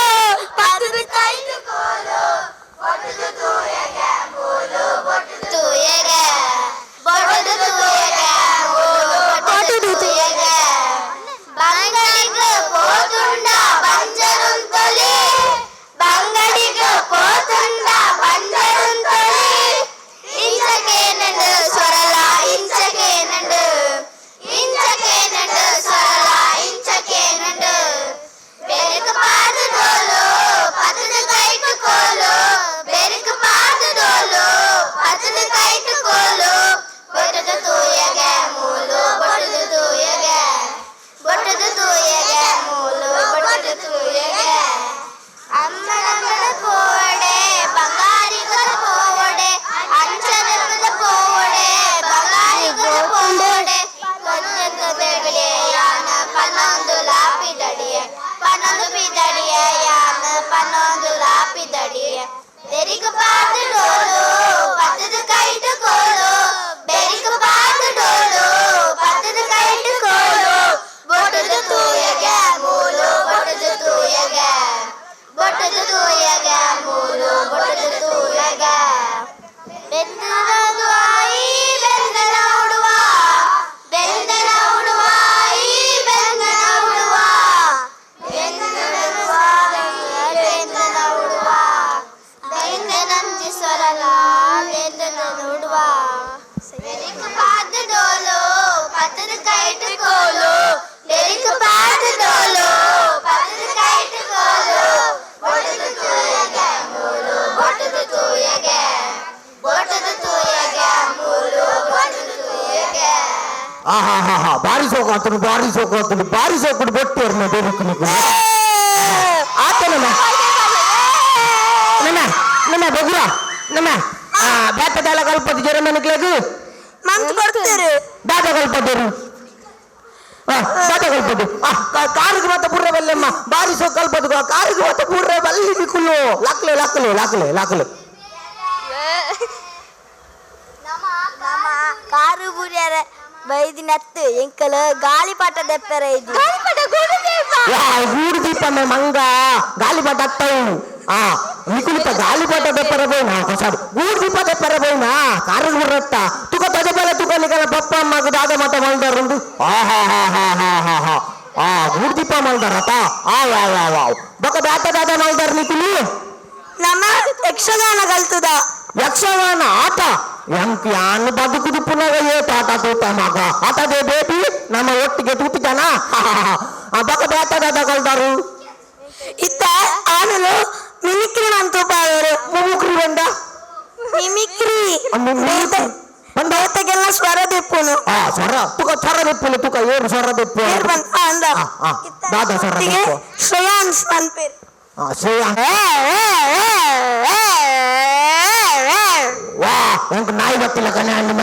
ಪದದ ಕೈತು ಕೋಲು ಬೊಟ್ಟದು ತೂಯಗೆ ಮೂಲು ಬೊಟ್ಟದು ತೂಯಗೆ ಬೊಟ್ಟದು ತೂಯಗೆ ಮೂಲು ಬೊಟ್ಟದು ತೂಯಗೆ ಬಂಗಡಿಗೆ ಪೋತುಂಡ ಬಂಜರುಂತಲಿ ಬಂಗಡಿಗೆ ಪೋತುಂಡ ಬಂಜರುಂತಲಿ ಇಂಚಕೇನಂಡು ಸ್ವರಲ ಇಂಚಕೇನಂಡು ಸ್ವರಲ ಇಂಚಕೇನಂಡು ಬೆರಕು ಪಾದು ಡೋಲು ಪದದ ಕೈಟು ಕೋಲು ಬೆರಕು ಪಾದು ಡೋಲು ಪದದ ಕೈಟು ಕೋಲು ಬೊಟ್ಟದ ತೂಯಗೆ ಮೂಲು ಬೊಟ್ಟದ ತೂಯಗೆ ಮೂಲು ಬೊಟ್ಟದ ತೂಯಗೆ ಅಮ್ಮನಮ್ಮನ ಪೋವಡೆ ಬಂಗಾರಿಗದ ಪೋವಡೆ ಅಂಚನಮ್ಮನ ಪೋವಡೆ ಬಂಗಾರಿಗದ ಪೋವಡೆ ಕೊನ್ನೊಂದು ಬೆಳೆಯಾನ ಪನ್ನೊಂದು ಲಾಪಿದಡಿಯೆ ಪನ್ನೊಂದು ಪಿದಡಿಯೆ ಯಾನ ಪನ್ನೊಂದು ಲಾಪಿದಡಿಯೆ ಬೆರಿಕ ಪಾದ ಡೋಲು ಪತ್ತದ ಕೈಟು ಕೋಲು ಬೆರಿಕ ಪಾದ ಡೋಲು ಪತ್ತದ ಕೈಟು ಕೋಲು ಬೊಟ್ಟದ ತೂಯಗೆ ಮೂಲು ಬೊಟ್ಟದ ತೂಯಗೆ ಮೂಲು ಬೊಟ್ಟದ ತೂಯಗೆ ಬೆಂದನ ಆಯಿ ಬೆಂದನ ಉಡುವ ಬೆಂದನ ಉಡುವ ಈ ಬೆಂದನ ಉಡುವ ಬೆಂದನ ಉಡುವ ಬೆಂದನಂಜಿ ಸ್ವರಲ ಬೆಂದನ ಉಡುವ ಬೆರಿಕು ಪಾದ ಡೋಲು ಪತ್ತದ ಕೈಟು ಕೋಲು ಬೆರಿಕು ಪಾದ ಡೋಲು ಪತ್ತದ ಕೈಟು ಕೋಲು ಬೊಟ್ಟದ ತೂಯಗೆ ಮೂಲು ಬೊಟ್ಟದ ತೂಯಗೆ ಮೂಲು ಬೊಟ್ಟದ ತೂಯಗೆ ಭಾರಿ ಸೋಕ ಆತನು ಭಾರಿ ಸೋಕುಡು ಬೊಟ್ಟೇರ್ನ ಬೆರುಕು ನಿಕ್ಕು ಆತನ ನನ್ನ ಬಗುರ ನನ್ನ ಬೇಟದಾಲ ಕಲ್ಪದ ಜರಮ ನಿಕ್ಲೆಗು ಮಂತ್ ಕೊಡ್ತೀರಿ ದಾದ ಕಲ್ಪದರು ದಾದ ಕಲ್ಪದು ಕಾರಿಗೆ ಮತ್ತೆ ಪುರ್ರೆ ಬಲ್ಲೆಮ್ಮ ಭಾರಿ ಸೋಕ ಕಲ್ಪದು ಕಾರಿಗೆ ಮತ್ತೆ ಪುರ್ರೆ ಬಲ್ಲಿ ನಿಕ್ಕುಲು ಲಾಕ್ಲೆ ಕಾರು ಬುರಿಯರ ಬೈದಿನತ್ತು ಎಂಕಲ ಗಾಳಿಪಾಟ ದೆಪ್ಪರ ಇದು ಗೂಡು ದೀಪ ಮಂಗ ಗಾಳಿಪಾಟ ಅತ್ತವು ನಿಕುಲಿತ ಗಾಳಿಪಾಟ ದೆಪ್ಪರ ಬೋಯ್ನಾ ಸಾರಿ ಗೂಡು ದೀಪ ದೆಪ್ಪರ ಬೋಯ್ನಾ ಕಾರಿಗೆ ಬುರ್ರತ್ತ ತುಕ ತಜಬಲ ತುಕ ನಿಕಲ ಪಪ್ಪ ಅಮ್ಮಗ ದಾದ ಮತ ಮಲ್ದಾರುಂಡು ಗೂಡು ದೀಪ ಮಲ್ದಾರತ ಬೊಕ ದಾದ ಮಲ್ದಾರ ನಿಕುಲಿ ನಮ್ಮ ಯಕ್ಷಗಾನ ಕಲ್ತದ ಯಕ್ಷಗಾನ ಆಟ ಎಂಕ್ ಯಾನು ಬದುಕುದು ಪುನಃ ಏಟ ಆಟ ತೂತ ಮಗ ಆಟದೇ ಬೇಬಿ ನಮ್ಮ ಒಟ್ಟಿಗೆ ತೂತಿದ್ದಾನ ಬಕ ಬೇಟದಾದ ಕಲ್ದಾರು ಇತ್ತ ಆನಲು ಮಿಮಿಕ್ರಿ ಮಂತುಪಾದರು ಮುಮುಕ್ರಿ ಬಂದ ಮಿಮಿಕ್ರಿ ಬಂದವತ್ತೆಗೆಲ್ಲ ಸ್ವರ ದೆಪ್ಪುನು ಸ್ವರ ಸ್ವರ ದೆಪ್ಪುಲು ತುಕ ಏರು ಸ್ವರ ದೆಪ್ಪು ಅಂದ ದಾದ ಸ್ವರ ದೆಪ್ಪು ಶ್ರೇಯಾನ್ಸ್ ಅನ್ಪೇರು ಶ್ರೇಯಾ ವಾ ಎಂಕ್ ನಾಯಿ ಗೊತ್ತಿಲ್ಲ ಕಣೆ ಅಣ್ಣ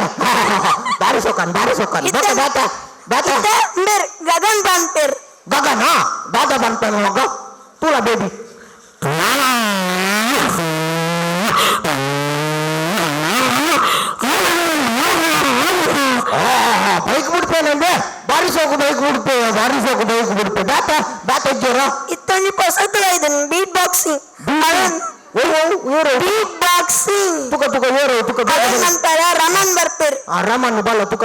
ಬಾರಿ ಸೋಕನ್ ಬೇಟ ಗಗನ್ ಬನ್ಪೇರ್ ಗಗನ ದಾದ ಬನ್ಪೇರ್ ಮಗ ತೂಳ ಬೇಬಿ ಬೈಕ್ ಬಿಡ್ತೇನೆ ಬಾರಿ ಸೋಕು ಬೈಕ್ ಬಿಡ್ತೇ ಬೇಟ ಇದ್ದೀರ ಇತ್ತೊಂದು ಹೊಸತು ಇದನ್ನು ಬೀಟ್ ಬಾಕ್ಸಿಂಗ್ ಬೀಟ್ ಬಾಕ್ಸಿಂಗ್ ತುಕ ಏರು ನಂತರ ರಮನ್ ಬರ್ಪೇರ್ ರಮನ್ ಬಲ್ಲ ತುಕ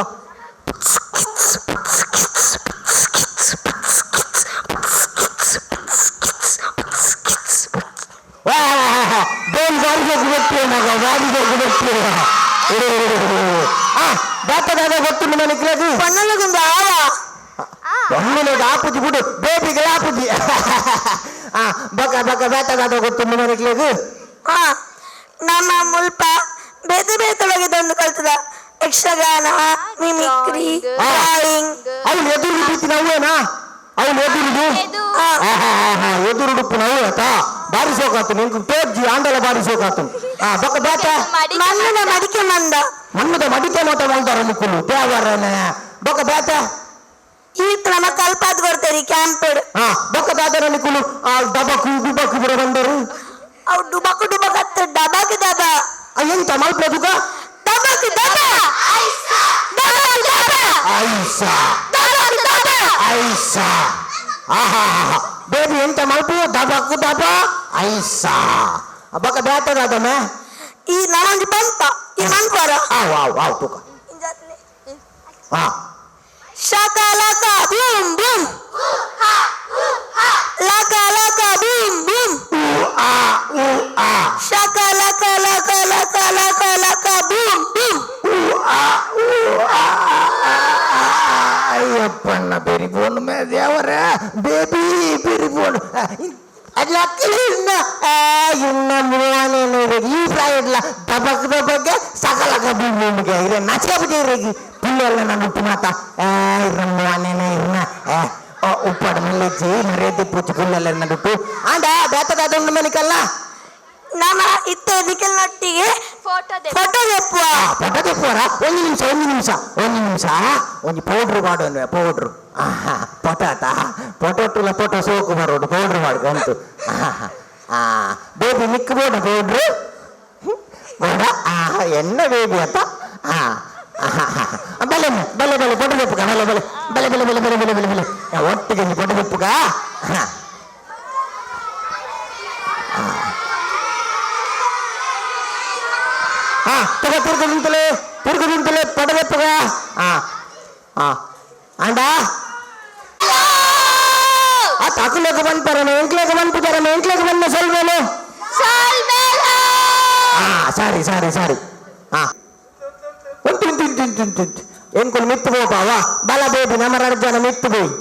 ಬೇಲ್ ಬಾರಿ ಸೋಕು ಬಿಡ್ತೀಯ ಮಗ ಬೇಟದಾದ ಗೊತ್ತು ನಿಮ್ಮ ನಿಕ್ಲದು ಪನ್ನಲಗುಂದು ಆವ ಒಮ್ಮೆಲೆ ಆಪುಜಿ ಬಿಡು ಬೇಬಿಗೆ ಆಪುಜಿ ಬಕ ಬಕ ಬೇತ ಗಾತ ಗೊತ್ತು ಮನೆಗೆ ಹಾ ನಮ್ಮ ಮುಲ್ಪ ಬೇತೊಳಗಿದೊಂದು ಕಲ್ತದ ಯಕ್ಷಗಾನ ಮಿಮಿಕ್ರಿ ಡ್ರಾಯಿಂಗ್ ಅವ್ನು ಎದುರು ಬಿತ್ತಿ ನವ್ವೇನಾ ಅವ್ನು ಎದುರುಡುಪ್ಪು ನವ್ವು ಆತಾ ಬಾರಿ ಸೋಕಾತು ನಿಂಗೆ ತೋರ್ಜಿ ಆಂಡಲ ಬಾರಿ ಸೋಕಾತು ಬಕ ಬೇತ ಮಣ್ಣನ ಮಡಿಕೆ ಮಂದ ಮಣ್ಣದ ಮಡಿಕೆ ಮಾತ ಮಾಡ್ತಾರ ನಿಕ್ಕುಲು ದೇವರನ ಬಕ ಬೇತ ಈ ಕ್ರಮ ಕಲ್ಪಾದ್ ಕೊಡ್ತಾರೆ ಕ್ಯಾಂಪೆಡ್ ಬಕ ಬೇತರ ನಿಕ್ಕುಲು ಡಬಕು ಗುಬಕು ಬಿಡ ಬಂದರು ಅವು ಡುಬಕು ಡುಬಕತ್ತ ಡಬಕ್ ಡಬ ಎಂತ ಮಲ್ಪದುಗ ಡಬಕ್ ಡಬ ಐಸಾ ಐಸಾ ಬೇಬಿ ಎಂತ ಮಲ್ಪು ದಬಕು ದಬ ಐಸಾ ಬಕ ಬೇತದಾದಮ ಈ ನಾವಂಜಿ ಬಂತ ಈ ಮನ್ಪರ ಆವ್ ತುಕ ಶಕಲಕ ಬೂಮ್ ಬೂಮ್ ಲಕ ಲಕ ಬೂಮ್ ಬೂಮ್ ಶಕಲಕ ಲಕ ಲಕ ಲಕ ಲಕ ಬೂಮ್ ಬೂಮ್ ಅಯ್ಯಪ್ಪಣ್ಣ ಬೆರಿಬೋನು ಮೇ ದೇವರ ಬೇಬಿ ಬೆರಿಬೋನು ಅಲ್ಲ ಇನ್ನ ಮೂವನೇ ಈ ಪ್ರಾಯಡ್ಲ ದಬಕ್ ದಬಕ್ಕೆ ಸಕಲಕ ನಿಮಗೆ ಇರ ನಚಬಿಟ್ಟೆ ಇರಗಿ పిల్లల నన్ను మాత మూవనే ఇన్న ఉప్పడు మళ్ళీ మరేది పుచ్చుకున్న నడుపు ఆండా బేతగా ఉండు మనకల్లా ನಮ್ಮ ಇತ್ತೆ ದಿಕ್ಕಲ್ನೊಟ್ಟಿಗೆ ಫೋಟೋ ತೆಪ್ಪುವ ಫೋಟೋ ತೆಪ್ಪುವರಾ ಒಂದು ನಿಮಿಷ ಒಂದು ಪೌಡ್ರ್ ಮಾಡೋಣ ಪೌಡ್ರು ಪೊಟೋಟುಲ ಫೋಟೋ ಸೋಕು ಬರೋಡು ಪೌಡ್ರ್ ಮಾಡ್ಕಂತು ಬೇಬಿ ಮಿಕ್ಕ ಬೋಡ ಪೌಡ್ರು ಬೇಡ ಎನ್ನ ಬೇಬಿ ಅಂತ ಬಲೆ ಬಲೆ ಬಲೆ ಪೊಟ್ಟು ತೆಪ್ಪುಗ ಬಲೆ ಬಲೆ ಬಲೆ ಬಲೆ ಬಲೆ ಬಲೆ ಬಲೆ ಬಲೆ ಬಲೆ ಒಟ್ಟಿಗೆ ಪೊಟ್ಟು ತೆಪ್ಪುಗ ತಿರುಗುದಿಂತಲೇ ಪಡೆದಪ್ಪಗ ಅಂಡ ಆ ತಕುಲೆಗೆ ಬಂದ್ಪಾರಮ್ಮ ಎಂಟ್ಲೆಗೆ ಬಂದ್ಬಿಟ್ಟಾರಮ್ಮ ಎಂಟ್ಲೆಗೆ ಬಂದ ಸೊಲ್ವೇನು ಸಾರಿ ಉಂಟು ಎಂಕುಲು ಮಿತ್ತು ಹೋಪಾವ ಬಲ ಬೇಬಿ ನಮ್ಮ ಜನ ಮಿತ್ತು ಬೋಯ್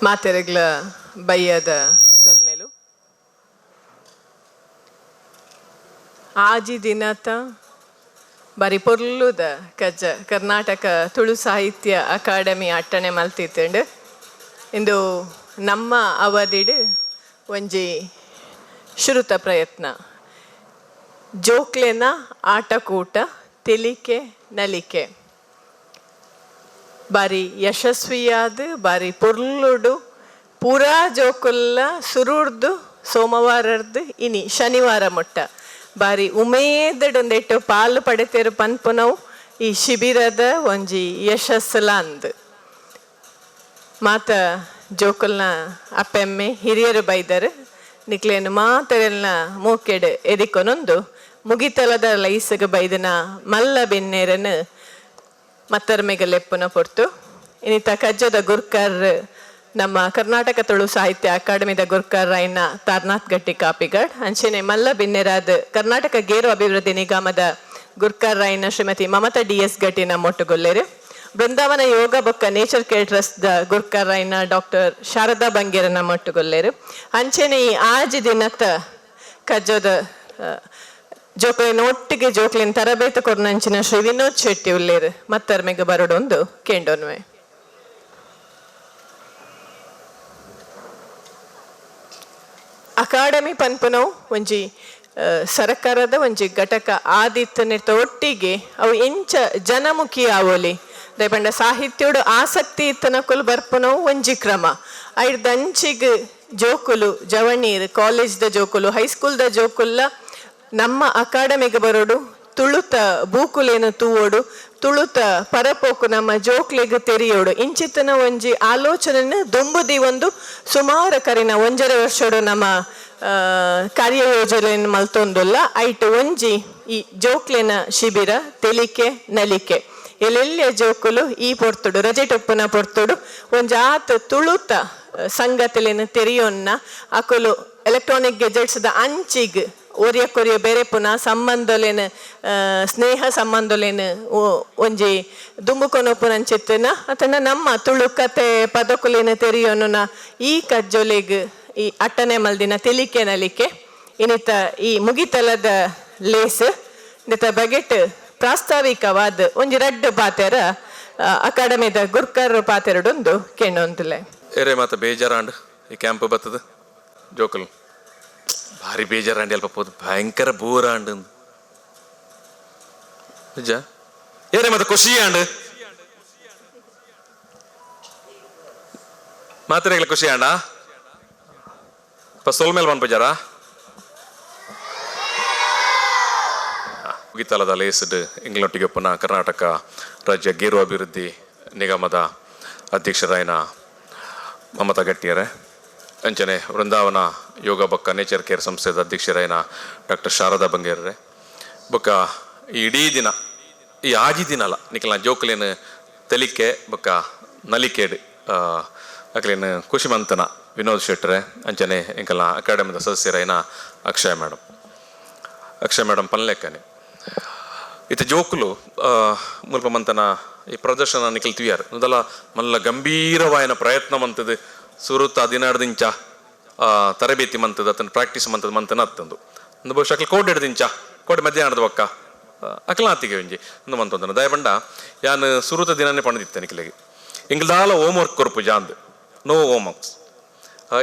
ಮಾತೆರೆಗ್ಲ ಬಯ್ಯದ ಸೊಲ್ಮೇಲು ಆಜಿ ದಿನತ ಬರಿ ಪೊರ್ಲುದ ಕಜ್ಜ ಕರ್ನಾಟಕ ತುಳು ಸಾಹಿತ್ಯ ಅಕಾಡೆಮಿ ಅಟ್ಟಣೆ ಮಲ್ತಿತ್ತಂಡು ಇಂದು ನಮ್ಮ ಅವಧಿಡ್ ಒಂಜಿ ಶ್ರುತ ಪ್ರಯತ್ನ ಜೋಕ್ಲೆನ ಆಟಕೂಟ ತೆಲಿಕೆ ನಲಿಕೆ ಬಾರಿ ಯಶಸ್ವಿಯಾದ ಬಾರಿ ಪೊರ್ಲುಡು ಪೂರಾ ಜೋಕುಲ್ಲ ಸುರುಡ್ದು ಸೋಮವಾರದ್ದು ಇನಿ ಶನಿವಾರ ಮುಟ್ಟ ಬಾರಿ ಉಮೇದಡೊಂದೆಟ್ಟು ಪಾಲು ಪಡೆತೇರು ಪನ್ಪುನವು ಈ ಶಿಬಿರದ ಒಂಜಿ ಯಶಸ್ಸುಲ ಅಂದ್ ಮಾತ ಜೋಕುಲ್ನ ಅಪ್ಪೆಮ್ಮೆ ಹಿರಿಯರು ಬೈದರು ನಿಕ್ಲೇನು ಮಾತರೆಲ್ನ ಮೂಕೆಡ್ ಎದಿಕೊನೊಂದು ಮುಗಿತಲದ ಲೈಸಗ ಬೈದನ ಮಲ್ಲ ಬೆನ್ನೇರನ್ನು ಮತ್ತರ ಲೆಪ್ಪುನ ಪೊರ್ತು ಇನ್ನಿತ ಕಜ್ಜದ ಗುರ್ಕರ್ ನಮ್ಮ ಕರ್ನಾಟಕ ತುಳು ಸಾಹಿತ್ಯ ಅಕಾಡೆಮಿದ ಗುರ್ಕರ್ ರಾಯ್ನ ತಾರ್ನಾಥ್ ಗಟ್ಟಿ ಕಾಪಿಗಡ್ ಅಂಚೆನೆ ಮಲ್ಲ ಬಿನ್ನೆರಾದ ಕರ್ನಾಟಕ ಗೇರು ಅಭಿವೃದ್ಧಿ ನಿಗಮದ ಗುರ್ಕರ್ ರಾಯ್ನ ಶ್ರೀಮತಿ ಮಮತಾ DS ಗಟ್ಟಿನ ಮೊಟ್ಟುಗೊಲ್ಲೆರು ಬೃಂದಾವನ ಯೋಗ ಬೊಕ್ಕ ನೇಚರ್ ಕೇರ್ ಟ್ರಸ್ಟ್ ದ ಗುರ್ಕರ್ ರಾಯ್ನ ಡಾಕ್ಟರ್ ಶಾರದಾ ಬಂಗೇರನ ಮೊಟ್ಟುಗೊಲ್ಲೆರು ಅಂಚೆನೆ ಈ ಆಜಿ ದಿನತ ಕಜ್ಜದ ಜೋಕ್ಲಿನ ಒಟ್ಟಿಗೆ ಜೋಕ್ಲಿನ ತರಬೇತಿ ಕೊರ್ನಂಚಿನ ಶ್ರೀ ವಿನೋದ್ ಶೆಟ್ಟಿ ಉಲ್ಲೇರು ಮತ್ತರ್ಮೆಗೆ ಬರೋಡೊಂದು ಕೇಂಡೊನ್ವೆ ಅಕಾಡೆಮಿ ಪನ್ಪುನವು ಒಂಜಿ ಸರ್ಕಾರದ ಒಂಜಿ ಘಟಕ ಆದಿತ್ತನಿರ್ತ ಒಟ್ಟಿಗೆ ಅವು ಎಂಚ ಜನಮುಖಿ ಆವೋಲಿ ರೇಪಂಡ ಸಾಹಿತ್ಯೋಡು ಆಸಕ್ತಿ ಇತ್ತನಕುಲು ಬರ್ಪುನವು ಒಂಜಿ ಕ್ರಮ ಐಡ್ದಂಚಿಗ್ ಜೋಕುಲು ಜವಣೀರ್ ಕಾಲೇಜ್ದ ಜೋಕುಲು ಹೈಸ್ಕೂಲ್ದ ಜೋಕುಲ್ಲ ನಮ್ಮ ಅಕಾಡೆಮಿಗೆ ಬರೋಡು ತುಳುತ ಬೂಕುಲೇನು ತೂವೋಡು ತುಳುತ ಪರಪೋಕು ನಮ್ಮ ಜೋಕ್ಲೆಗ್ ತೆರಿಯೋಡು ಇಂಚಿತ್ತನ ಒಂಜಿ ಆಲೋಚನೆ ದುಂಬುದಿ ಒಂದು ಸುಮಾರು ಕರಿನ 1.5 ವರ್ಷೋಡು ನಮ್ಮ ಕಾರ್ಯಯೋಜನೆ ಮಲ್ತೊಂದುಲ್ಲ ಐಟು ಒಂಜಿ ಈ ಜೋಕ್ಲೆನ ಶಿಬಿರ ತೆಲಿಕೆ ನಲಿಕೆ ಎಲ್ಲೆಲ್ಲೆ ಜೋಕುಲು ಈ ಪೊರ್ತುಡು ರಜೆ ಟೊಪ್ಪುನ ಪೊರ್ತುಡು ಒಂಜಾತ್ ತುಳುತ ಸಂಗತಿಲೇನು ತೆರಿಯೋನ್ನ ಅಕುಲು ಎಲೆಕ್ಟ್ರಾನಿಕ್ ಗೆಜೆಟ್ಸ್ದ ಅಂಚಿಗೆ ಒರಿಯ ಬೇರೆ ಪುನಃ ಸಂಬಂಧಲೇನು ಸ್ನೇಹ ಸಂಬಂಧಲೇನು ಒಂಜಿ ದುಂಬುಕೊನೊಪ್ಪುನಂಚಿತ್ತನ ಅತನ ನಮ್ಮ ತುಳು ಕತೆ ಪದಕುಲೇನು ತೆರಿಯೋನುನ ಈ ಕಜ್ಜೊಲೆಗ್ ಈ ಅಟ್ಟನೆ ಮಲ್ದಿನ ತೆಲಿಕೆ ನಲಿಕೆ ಇನ್ನಿತ ಈ ಮುಗಿತಲದ ಲೇಸ್ ಇನ್ನಿತ ಬಗೆಟ್ ಪ್ರಾಸ್ತಾವಿಕವಾದ ಒಂಜಿ ರಡ್ಡು ಪಾತೆರ ಅಕಾಡೆಮಿದ ಗುರ್ಕರ್ ಪಾತೆರಡೊಂದು ಕೆಣ್ಣೊಂದುಲೆ ಏರೇ ಮಾತ ಬೇಜಾರಾಂಡ್ ಈ ಕ್ಯಾಂಪ್ ಬರ್ತದ ಜೋಕಲ್ ಭಾರಿ ಬೇಜಾರಾಂಡಿ ಅಲ್ಪ ಪೋದು ಭಯಂಕರ ಬೋರಾಂಡ್ ನಿಜ ಏರೇ ಮಾತ ಖುಷಿ ಆಂಡ್ ಮಾತ್ರೆಗಳ ಖುಷಿ ಆಂಡ ಸೋಲ್ ಮೇಲೆ ಬಂದ್ಬಜಾರ ಮುಗಿತಲದ ಲೇಸ್ಡ್ ಇಂಗ್ಲೊಟ್ಟಿಗೆ ಪುನಃ ಕರ್ನಾಟಕ ರಾಜ್ಯ ಗೇರು ಅಭಿವೃದ್ಧಿ ನಿಗಮದ ಅಧ್ಯಕ್ಷರಾಯನ ಮಮತಾ ಗಟ್ಟಿಯರೇ ಅಂಚನೆ ವೃಂದಾವನ ಯೋಗ ಬೊಕ್ಕ ನೇಚರ್ ಕೇರ್ ಸಂಸ್ಥೆದ ಅಧ್ಯಕ್ಷರಾಯನ ಡಾಕ್ಟರ್ ಶಾರದಾ ಬಂಗೇರ್ರೆ ಬೊಕ್ಕ ಈ ಇಡೀ ದಿನ ಈ ಆಜಿ ದಿನ ಅಲ್ಲ ನಿಖಲ್ನ ಜೋಕಲೇನು ತೆಲಿಕೆ ಬೊಕ್ಕ ನಲಿಕೇಡು ಅಕ್ಲೇನು ಖುಷಿ ಮಂತನ ವಿನೋದ್ ಶೆಟ್ರೆ ಅಂಚನೆ ಇಂಕಲ್ನ ಅಕಾಡೆಮಿದ ಸದಸ್ಯರಾಯನ ಅಕ್ಷಯ್ ಮೇಡಮ್ ಪನ್ಲೆಕ್ಕನೆ ಇತ್ತೆ ಜೋಕುಲು ಮುಲ್ಪ ಮಂತನ ಈ ಪ್ರದರ್ಶನ ನಿಖಲ್ ತುಯ್ಯಾರು ಮೊದಲ ಮಲ್ಲ ಗಂಭೀರವಾಯನ ಪ್ರಯತ್ನ ಮಂತದ್ದು ಸುರುತ್ತ 16 ದಿಂಚ ತರಬೇತಿ ಮಂತದ್ದು ಅತನ ಪ್ರಾಕ್ಟೀಸ್ ಮಂತನ ಹತ್ತಂದು ಒಂದು ಬಹುಶಃ ಅಕ್ಲ ಕೋಡ್ ಹಿಡ್ದಿಂಚ ಕೋಡ್ ಮಧ್ಯಾಹ್ನದ ಬೊಕ್ಕ ಅಕ್ಲಾತಿಗೆ ಒಂಜಿ ಒಂದು ಮಂತಂದನ ದಯಬಂಡ ಯಾನು ಸುರುತ ದಿನನೇ ಪಣದಿತ್ತೆ ನಿಖಲಿಗೆ ಇಂಗ್ಲಾಲ ಹೋಮ್ ವರ್ಕ್ ಕೊರ್ಪು ಜಾಂದ್ ನೋ ಹೋಮ್ ವರ್ಕ್ಸ್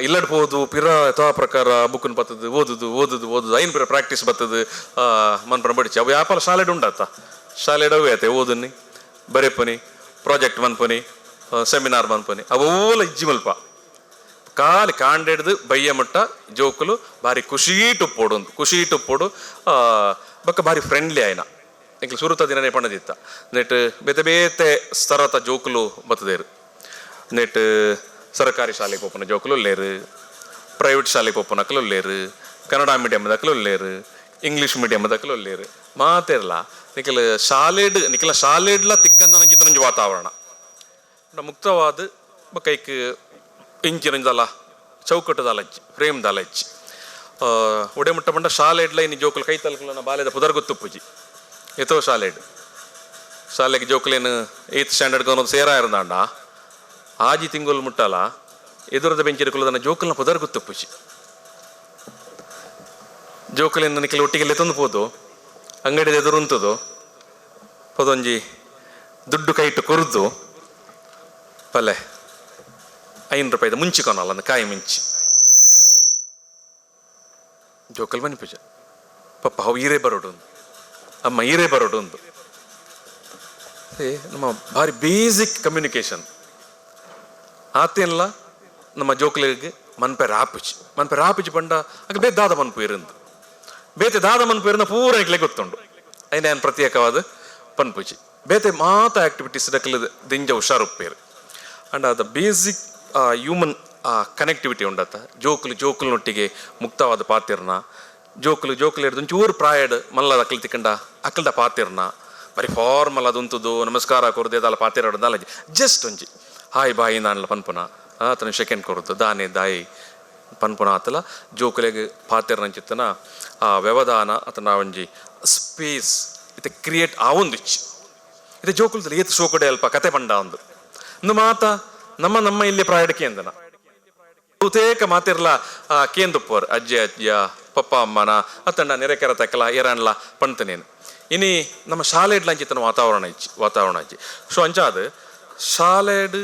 ಇಲ್ಲಡ್ ಹೋದು ಪಿರ ಯಥಾ ಪ್ರಕಾರ ಬುಕ್ಕನ್ ಬರ್ತದೆ ಓದುದು ಐನ್ ಪಿರ ಪ್ರಾಕ್ಟೀಸ್ ಬರ್ತದೆ ಮನ್ಪನ ಬಡಿಸಿ ಅವು ಯಾಪಲ ಶಾಲೆಡ್ ಉಂಡತ್ತ ಶಾಲೆಡ್ ಅವು ಆಯ್ತೆ ಓದನ್ನಿ ಬರೆಪನಿ ಪ್ರಾಜೆಕ್ಟ್ ಮನ್ಪನಿ ಸೆಮಿನಾರ್ ಮನ್ಪನಿ ಅವೆಲ್ಲ ಇಜ್ಜಿ ಮಲ್ಪ ಕಾಲಿ ಕಾಂಡೆಡ್ದು ಬಯ್ಯ ಮಟ್ಟ ಜೋಕುಲು ಭಾರಿ ಖುಷಿ ಟುಪ್ಪೋಡು ಬಕ್ಕ ಭಾರಿ ಫ್ರೆಂಡ್ಲಿ ಆಯ್ನ ಇಂಕ್ಲ ಸುರುತ ದಿನನೇ ಪಣದಿತ್ತ ನೆಟ್ ಬೇತೆ ಬೇತೆ ಸ್ತರತ ಜೋಕುಲು ಬತ್ತದೇರು ನೆಟ್ ಸರ್ಕಾರಿ ಶಾಲೆಗೆ ಪೋಪನ ಜೋಕುಲು ಲೇರು ಪ್ರೈವೇಟ್ ಶಾಲೆಗೆ ಪೋಪನಕಲು ಲೇರು ಕನ್ನಡ ಮೀಡಿಯಮ್ದಕಲು ಲೇರು ಇಂಗ್ಲೀಷ್ ಮೀಡಿಯಮ್ದಕಲು ಲೇರು ಮಾತಿರಲ್ಲ ನಿಖಲ ಶಾಲೆಡ್ಲ ತಿಕ್ಕಂದ ನಂಜಿ ವಾತಾವರಣ ಮುಕ್ತವಾದ ಬಕೈಕ್ ಇಂಚಿನಂಜಲ್ಲ ಚೌಕಟ್ಟದಲಜ್ಜಿ ಫ್ರೇಮ್ದಲಜ್ಜಿ ಒಡೆ ಮುಟ್ಟ ಬಂಡ ಶಾಲೆಡ್ಲ ಇನ್ನು ಜೋಕುಲು ಕೈ ತಲಕಲನ ಬಾಲ್ಯದ ಪುದರ್ಗೊತ್ತುಪ್ಪುಜಿ ಎತ್ತೋ ಶಾಲೆಗೆ ಜೋಕುಲೇನು 8th ಸ್ಟ್ಯಾಂಡರ್ಡ್ಗೆ ಅನ್ನೋದು ಸೇರಾ ಇರಂದಾಂಡ ಆಜಿ ತಿಂಗಳು ಮುಟ್ಟಲ್ಲ ಎದುರದ ಬೆಂಚಿರುಕುಲದನ್ನ ಜೋಕಲ್ನ ಪುದರ್ಗೊತ್ತುಪ್ಪುಜಿ ಜೋಕಲಿನ ನಿಖಲ್ ಒಟ್ಟಿಗೆಲ್ಲ ತಂದು ಪೋದು ಅಂಗಡಿದ ಎದುರುಂತದು ಪದೊಂಜಿ ದುಡ್ಡು ಕೈಟ್ಟು ಕೊರ್ದು ಪಲ್ಲೆ 5 ರೂಪಾಯಿದ ಮುಂಚಿಕೊನಲ್ಲ ಅಂದ ಕಾಯಿ ಮುಂಚಿ ಜೋಕಲ್ ಬನ್ನಿ ಪೂಜ ಪಪ್ಪ ಅವು ಹೀರೇ ಬರೋಡು ಅಮ್ಮ ಹೀರೇ ಬರೋಡು ಒಂದು ನಮ್ಮ ಭಾರಿ ಬೇಸಿಕ್ ಕಮ್ಯುನಿಕೇಶನ್ ಆತೇನಲ್ಲ ನಮ್ಮ ಜೋಕಲಿಗೆ ಮನ್ಪೆ ರಾಪಿಚಿ ಪಂಡ ಆಗ ಬೇತೆ ದಾದ ಮನ್ಪು ಇರಂದು ಬೇತೆ ದಾದ ಮನ್ಪು ಇರಂದ ಪೂರ ಇಕ್ಲೆ ಗೊತ್ತುಂಡು ಐನೇನು ಪ್ರತ್ಯೇಕವಾದ ಪನ್ಪುಜಿ ಬೇತೆ ಮಾತ ಆಕ್ಟಿವಿಟೀಸ್ ಡಕ್ಕಲ ದಿಂಜ ಹುಷಾರುಪ್ಪೇರು ಅಂಡ್ ಅದ ಬೇಸಿಕ್ ಹ್ಯೂಮನ್ ಕನೆಕ್ಟಿವಿಟಿ ಉಂಡತ್ತ ಜೋಕುಲ್ನೊಟ್ಟಿಗೆ ಮುಕ್ತವಾದ ಪಾತಿರ್ನ ಜೋಕುಲು ಹಿಡ್ದು ಒಂಚೂರು ಪ್ರಾಯಡ್ ಮಲ್ಲದ ಅಕ್ಲು ತಿಕ್ಕಂಡ ಅಕ್ಲದ ಪಾತಿರ್ನ ಬರೀ ಫಾರ್ಮಲ್ ಅದುಂತದ್ದು ನಮಸ್ಕಾರ ಕೊರದೆ ಅದಲ್ಲ ಪಾತಿರಲ್ಲ ಜಸ್ಟ್ ಒಂಜಿ ಹಾಯ್ ಬಾಯಿ ನಾನೆಲ್ಲ ಪನ್ಪುನ ಆತನ ಸೆಕೆಂಡ್ ಕೊರದು ದಾನೆ ದಾಯಿ ಪನ್ಪುನ ಆತಲ ಜೋಕುಲೆಗೆ ಪಾತಿರ್ನಂಚಿತ್ತನ ಆ ವ್ಯವಧಾನ ಆತನ ಒಂಜಿ ಸ್ಪೇಸ್ ಇತ್ತೆ ಕ್ರಿಯೇಟ್ ಆವೊಂದಿಚ್ಚಿ ಇದು ಜೋಕುಲದಲ್ಲಿ ಏತು ಶೋಕಡೆ ಅಲ್ಪ ಕತೆ ಪಂಡ ಒಂದು ಮಾತ ನಮ್ಮ ಇಲ್ಲಿ ಪ್ರಾಯಡಕ್ಕೆ ಅಂದನ ಬಹುತೇಕ ಮಾತಿರ್ಲ ಕೇಂದುಪ್ಪೋರ್ ಅಜ್ಜ ಪಪ್ಪ ಅಮ್ಮನ ಅತ್ತಂಡ ನೆರೆಕೆರ ತಕ್ಕಲ ಏರಾನ್ಲ ಪಣ್ತನೇನು ಇನಿ ನಮ್ಮ ಶಾಲೆಡ್ಲಂಚಿತ್ತನ ವಾತಾವರಣ ಇಚ್ಚಿ ಸೊ ಅಂಚಾದ ಶಾಲೆಡ್